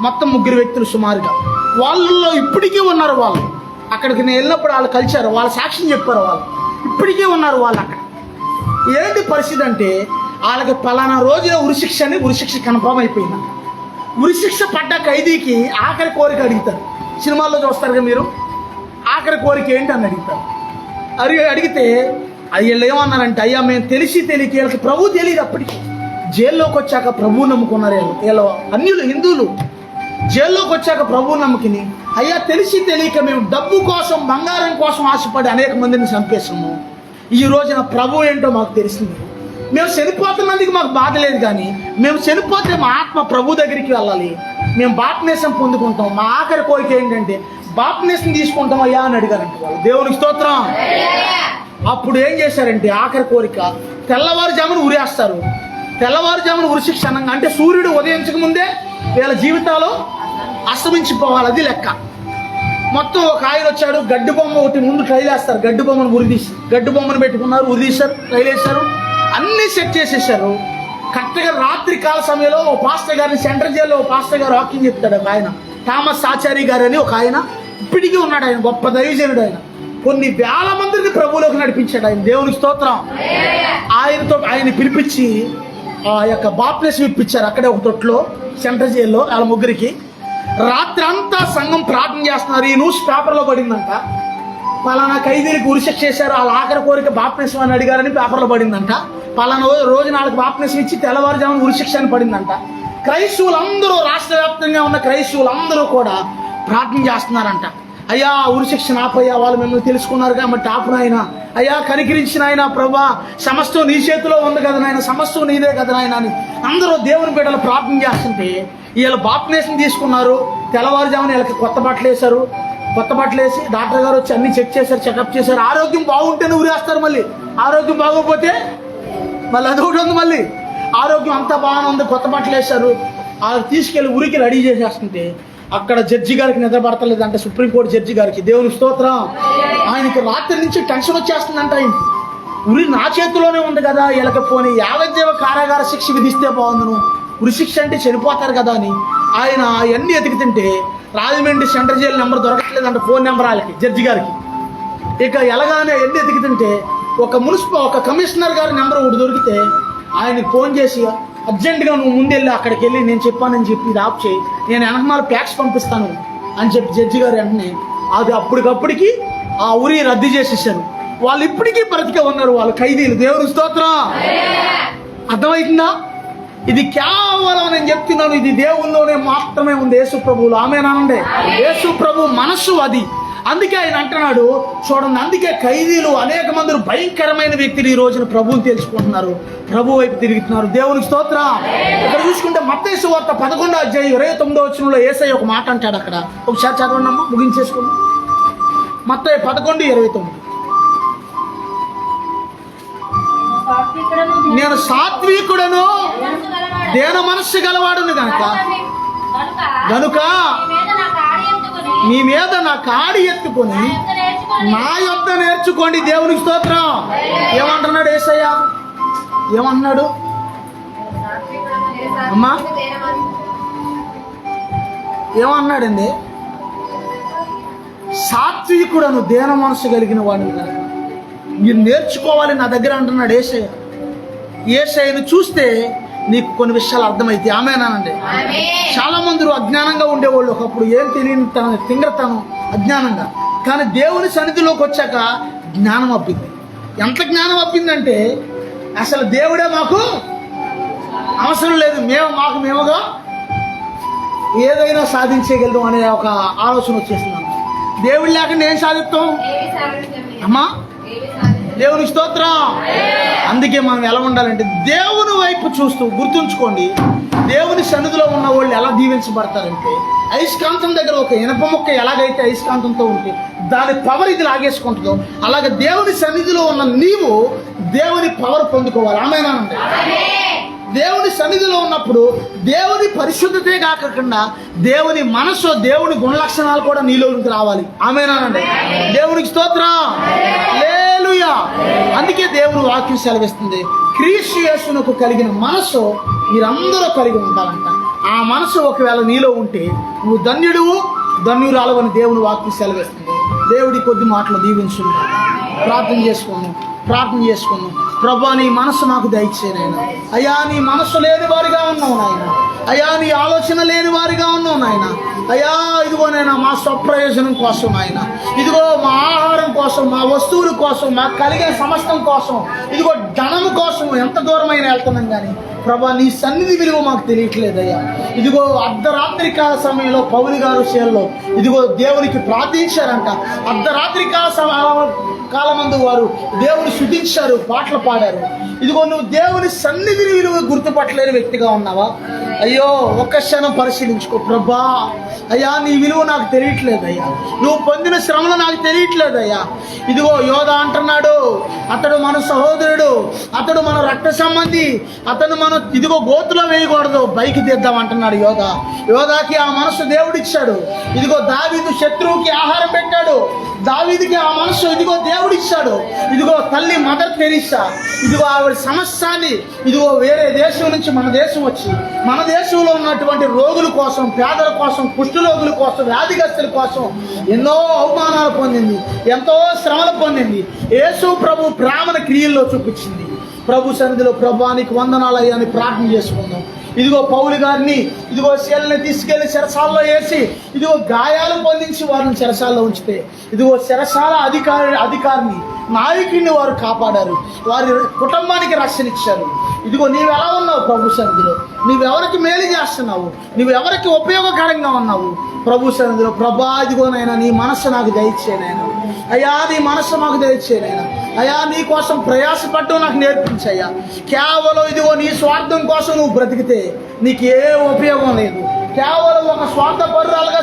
మొత్తం 3 వ్యక్తులు సుమారుగా. వాళ్ళల్లో ఇప్పటికీ ఉన్నారు వాళ్ళు. అక్కడికి నేను వెళ్ళినప్పుడు వాళ్ళు కలిశారు, వాళ్ళ సాక్ష్యం చెప్పారు. వాళ్ళు ఇప్పటికీ ఉన్నారు వాళ్ళు అక్కడ. ఏంటి పరిస్థితి అంటే, వాళ్ళకి పలానా రోజున ఉరిశిక్ష కన్ఫర్మ్ అయిపోయింది. ఉరిశిక్ష పడ్డ ఖైదీకి ఆఖరి కోరిక అడుగుతారు. సినిమాల్లో చూస్తారుగా మీరు, ఆఖరి కోరిక ఏంటి అని అడుగుతారు. అడిగితే వీళ్ళు ఏమన్నారంటే, అయ్యా మేము తెలిసి తెలియక, వీళ్ళకి ప్రభు తెలియదు. అప్పటికి జైల్లోకి వచ్చాక ప్రభువు నమ్ముకున్నారు. వీళ్ళు అన్యులు, హిందువులు. జైల్లోకి వచ్చాక ప్రభువు నమ్ముకుని, అయ్యా తెలిసి తెలియక మేము డబ్బు కోసం, బంగారం కోసం ఆశపడి అనేక మందిని చంపేసాము. ఈ రోజున ప్రభు ఏంటో మాకు తెలిసింది. మేము చనిపోతున్నందుకు మాకు బాధ లేదు, కానీ మేము చనిపోతే మా ఆత్మ ప్రభు దగ్గరికి వెళ్ళాలి, మేము బాప్టిజం పొందుకుంటాం. మా ఆఖరి కోరిక ఏంటంటే బాప్టిజం తీసుకుంటాం అయ్యా అని అడిగారంట వాళ్ళు. దేవునికి స్తోత్రం. అప్పుడు ఏం చేశారంటే, ఆఖరి కోరిక తెల్లవారుజామున ఉరేస్తారు. తెల్లవారుజామున ఉరిశిక్ష అనగా అంటే సూర్యుడు ఉదయించక ముందే వీళ్ళ జీవితాలు అస్తమించిపోవాలి, అది లెక్క. మొత్తం ఒక ఆయన వచ్చాడు, గడ్డి బొమ్మ ఒకటి ముందు ట్రైల్ వేస్తారు. గడ్డి బొమ్మను ఉరిదీసి, గడ్డి బొమ్మను పెట్టుకున్నారు, ఉరిదీశారు, ట్రైల్ వేశారు, అన్నీ సెట్ చేసేసారు. కరెక్ట్గా రాత్రి కాల సమయంలో ఓ పాస్టర్ గారిని, సెంట్రల్ జైల్లో ఓ పాస్టర్ గారు వాకింగ్ చెప్తాడు. ఒక ఆయన థామస్ ఆచారి గారు అని ఒక ఆయన ఇప్పటికీ ఉన్నాడు. ఆయన గొప్ప దైవజనుడు. ఆయన కొన్ని వేల మందిని ప్రభువులోకి నడిపించాడు ఆయన. దేవునికి స్తోత్రం. ఆయన పిలిపించి ఆ యొక్క బాప్టిజం ఇప్పించారు అక్కడే ఒక తొట్లో, సెంట్రల్ జైల్లో వాళ్ళ ముగ్గురికి. రాత్రి అంతా సంఘం ప్రార్థన చేస్తున్నారు. ఈ న్యూస్ పేపర్లో పడిందంట, పలానా ఖైదీలకు ఉరిశిక్ష చేశారు, వాళ్ళ ఆఖరి కోరిక బాప్తిస్మం అని అడిగారని పేపర్లో పడిందంట. పలానా రోజు నాలుగు బాప్తిస్మం ఇచ్చి తెల్లవారుజామున ఉరిశిక్ష అని పడిందంట. క్రైస్తవులందరూ, రాష్ట్ర వ్యాప్తంగా ఉన్న క్రైస్తవులందరూ కూడా ప్రార్థన చేస్తున్నారంట. అయ్యా ఉరిశిక్ష ఆపయ్యా, వాళ్ళు మిమ్మల్ని తెలుసుకున్నారు కాబట్టి ఆపునాయన, అయ్యా కనికరించిన ఆయన ప్రభా, సమస్తం నీ చేతిలో ఉంది కదా నాయన, సమస్తం నీదే కదా నాయన అని అందరూ దేవుని బిడ్డలు ప్రార్థన చేస్తుంటే వీళ్ళు బాప్తిస్మం తీసుకున్నారు. తెల్లవారుజామున వీళ్ళకి కొత్త బట్టలు వేశారు. కొత్త బట్టలు వేసి డాక్టర్ గారు వచ్చి అన్ని చెక్ చేశారు, చెకప్ చేశారు. ఆరోగ్యం బాగుంటేనే ఉరేస్తారు, మళ్ళీ ఆరోగ్యం బాగోకపోతే మళ్ళీ అదొకటి ఉంది. మళ్ళీ ఆరోగ్యం అంతా బాగానే ఉంది, కొత్త బట్టలు వేశారు. తీసుకెళ్ళి ఉరికి రెడీ చేసేస్తుంటే అక్కడ జడ్జి గారికి నిద్ర పడతలేదు అంటే, సుప్రీంకోర్టు జడ్జి గారికి. దేవుని స్తోత్రం. ఆయనకి రాత్రి నుంచి టెన్షన్ వచ్చేస్తుందంట. ఆయనకి ఉరి నా చేతిలోనే ఉంది కదా, వీళ్ళకపోని యావజ్జీవ కారాగార శిక్ష విధిస్తే బాగుందును, ఉరి శిక్ష అంటే చనిపోతారు కదా అని ఆయన అవన్నీ ఎతికితుంటే రాజమండ్రి సెంట్రల్ జైలు నెంబర్ దొరకట్లేదంట, ఫోన్ నెంబర్ వాళ్ళకి, జడ్జి గారికి. ఇక ఎలాగానే ఎన్ని ఎతికితుంటే ఒక కమిషనర్ గారి నెంబర్ ఒకటి దొరికితే ఆయనకి ఫోన్ చేసి, అర్జెంటుగా నువ్వు ముందెళ్ళి అక్కడికి వెళ్ళి నేను చెప్పానని చెప్పి ఇది ఆఫ్ చేయి, నేను వెనకమాల ప్యాక్స్ పంపిస్తాను అని చెప్పి జడ్జి గారు వెంటనే అది అప్పటికప్పటికి ఆ ఉరి రద్దు చేసేసారు. వాళ్ళు ఇప్పటికీ బ్రతికే ఉన్నారు, వాళ్ళు ఖైదీలు. దేవుని స్తోత్రం. అర్థమవుతుందా? ఇది కేవలం నేను చెప్తున్నాను, ఇది దేవుల్లోనే మాత్రమే ఉంది, యేసు ప్రభువులో. ఆమేనండి. యేసు ప్రభు మనస్సు అది. అందుకే ఆయన అంటున్నాడు చూడండి, అందుకే ఖైదీలు అనేక మంది భయంకరమైన వ్యక్తులు ఈ రోజున ప్రభువుని తెలుసుకుంటున్నారు, ప్రభు వైపు తిరుగుతున్నారు. దేవునికి స్తోత్రం. ఇక్కడ చూసుకుంటే మత్తయి సువార్త 11వ అధ్యాయం 29వ వచనంలో యేసయ్య ఒక మాట అంటాడు. అక్కడ ఒకసారి చదవండి అమ్మా, ముగించేసుకోండి. మత్తయి 11:29. నేను సాత్వికుడను దేన మనస్సు గలవాడును గనుక మీ మీద నా కాడి ఎత్తుకొని నా యొద్ద నేర్చుకోండి. దేవునికి స్తోత్రం. ఏమంటున్నాడు యేసయ్య? ఏమంటున్నాడు అమ్మా? ఏమన్నాడండి? సాత్వికుడను దేన మనస్సు కలిగిన వాడిని కనుక మీరు నేర్చుకోవాలి నా దగ్గర అంటున్నాడు యేసయ్య. యేసయ్యను చూస్తే నీకు కొన్ని విషయాలు అర్థమైతే. ఆమేనండి. చాలా మంది అజ్ఞానంగా ఉండేవాళ్ళు, ఒకప్పుడు ఏం తెలియని తింగరతనం, అజ్ఞానంగా. కానీ దేవుని సన్నిధిలోకి వచ్చాక జ్ఞానం అప్పింది. ఎంత జ్ఞానం అప్పిందంటే అసలు దేవుడే మాకు అవసరం లేదు, మేముగా ఏదైనా సాధించగలదు అనే ఒక ఆలోచన వచ్చేస్తున్నాను. దేవుడు లేకుండా ఏం సాధిస్తాం అమ్మా? దేవునికి స్తోత్రం. అందుకే మనం ఎలా ఉండాలంటే దేవుని వైపు చూస్తూ, గుర్తుంచుకోండి, దేవుని సన్నిధిలో ఉన్న వాళ్ళు ఎలా దీవించబడతారంటే, అయస్కాంతం దగ్గర ఒక ఇనప ముక్క ఎలాగైతే అయస్కాంతంతో ఉంటే దాని పవర్ ఇది లాగేసుకుంటుందో, అలాగే దేవుని సన్నిధిలో ఉన్న నీవు దేవుని పవర్ పొందుకోవాలి. ఆమేనండి. దేవుని సన్నిధిలో ఉన్నప్పుడు దేవుని పరిశుద్ధతే కాకుండా దేవుని మనసు, దేవుని గుణ లక్షణాలు కూడా నీలోకి రావాలి. ఆమేనండి. దేవునికి స్తోత్రం. హల్లెలూయా. అందుకే దేవుని వాక్యం సెలవిస్తుంది, క్రీస్తు యేసునకు కలిగిన మనసు మీరందరూ కలిగి ఉండాలంట. ఆ మనసు ఒకవేళ నీలో ఉంటే నువ్వు ధన్యురాలు అని దేవుని వాక్యం సెలవిస్తుంది. దేవుడి కొద్ది మాటలు దీవించున్నాడు. ప్రార్థన చేసుకున్నాం. ప్రభా నీ మనసు నాకు దయచేయనైనా. అయ్యా నీ మనసు లేని వారిగా ఉన్నావు నాయన. అయ్యా నీ ఆలోచన లేని వారిగా ఉన్నావు నాయన. అయ్యా ఇదిగో నైనా మా స్వప్రయోజనం కోసం నాయన, ఇదిగో మా ఆహారం కోసం, మా వస్తువుల కోసం, మాకు కలిగే సమస్తం కోసం, ఇదిగో ధనము కోసం ఎంత దూరమైన వెళ్తున్నాం కానీ ప్రభా నీ సన్నిధి విలువ మాకు తెలియట్లేదయ్యా. ఇదిగో అర్ధరాత్రి కాల సమయంలో పౌలు గారు చేల్లో ఇదిగో దేవునికి ప్రార్థించారంట. అర్ధరాత్రి కాలమందు వారు దేవుని స్తుతించారు, పాటలు పాడారు. ఇదిగో నువ్వు దేవుని సన్నిధిని విలువ గుర్తుపట్టలేని వ్యక్తిగా ఉన్నావా? అయ్యో ఒక్క క్షణం పరిశీలించుకో. ప్రభా అయ్యా నీ విలువ నాకు తెలియట్లేదయ్యా, నువ్వు పొందిన శ్రమలు నాకు తెలియట్లేదయ్యా. ఇదిగో యోధ అంటున్నాడు, అతడు మన సహోదరుడు, అతడు మన రక్త సంబంధి, అతను మనం ఇదిగో గోతులో వేయకూడదు, బైకి తీద్దాం అంటున్నాడు యోధాకి ఆ మనసు దేవుడిచ్చాడు. ఇదిగో దావీదు శత్రువుకి ఆహారం పెట్టాడు, దావీదుకి ఆ మనసు ఇదిగో దేవుడిచ్చాడు. ఇదిగో తల్లి మదర్ తెరీసా ఇదిగో ఆవిడ సమస్యాన్ని ఇదిగో వేరే దేశం నుంచి మన దేశం వచ్చి మన దేశంలో ఉన్నటువంటి రోగుల కోసం, పేదల కోసం, కుష్ఠరోగుల కోసం, వ్యాధిగ్రస్తుల కోసం ఎన్నో అవమానాలు పొందింది, ఎంతో శ్రమలు పొందింది. యేసు ప్రభు ప్రేమను క్రియల్లో చూపించింది. ప్రభు సన్నిధిలో ప్రభానికి వందనాలయ్యా అని ప్రార్థన చేసుకుందాం. ఇదిగో పౌలు గారిని, ఇదిగో శీలని తీసుకెళ్లి చెరసాలలో వేసి, ఇదిగో గాయాలు పొందించి వారిని చెరసాలలో ఉంచితే, ఇదిగో చెరసాల అధికారిని నాయకుడిని వారు కాపాడారు, వారి కుటుంబానికి రక్షణ ఇచ్చారు. ఇదిగో నీవు ఎలా ఉన్నావు ప్రభు సన్నిధిలో? నీవెవరికి మేలు చేస్తున్నావు? నువ్వెవరికి ఉపయోగకరంగా ఉన్నావు ప్రభు సన్నిధిలో? ప్రభా ఇదిగోనైనా నీ మనస్సు నాకు దయచేయనైనా, అయ్యా నీ మనస్సు నాకు దయచేయనైనా, అయ్యా నీ కోసం ప్రయాసపడడం నాకు నేర్పించయ్యా. కేవలం ఇదిగో నీ స్వార్థం కోసం నువ్వు బ్రతికితే నీకు ఏ ఉపయోగం లేదు. కేవలం ఒక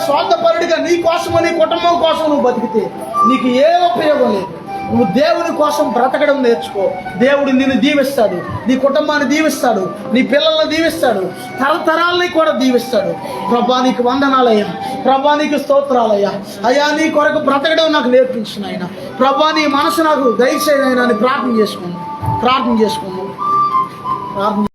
స్వార్థపరుడిగా నీ కోసము నీ కుటుంబం కోసం నువ్వు బతికితే నీకు ఏ ఉపయోగం లేదు. నువ్వు దేవుని కోసం బ్రతకడం నేర్చుకో. దేవుడు నిన్ను దీవిస్తాడు, నీ కుటుంబాన్ని దీవిస్తాడు, నీ పిల్లల్ని దీవిస్తాడు, తరతరాలని కూడా దీవిస్తాడు. ప్రభా నీకు వందనాలయ్యా, ప్రభా నీకు స్తోత్రాలయ్యా. అయ్యా నీ కొరకు బ్రతకడం నాకు నేర్పించిన ఆయన, ప్రభా నీ మనసు నాకు దయచేయనైనా అని ప్రార్థన చేసుకున్నాను.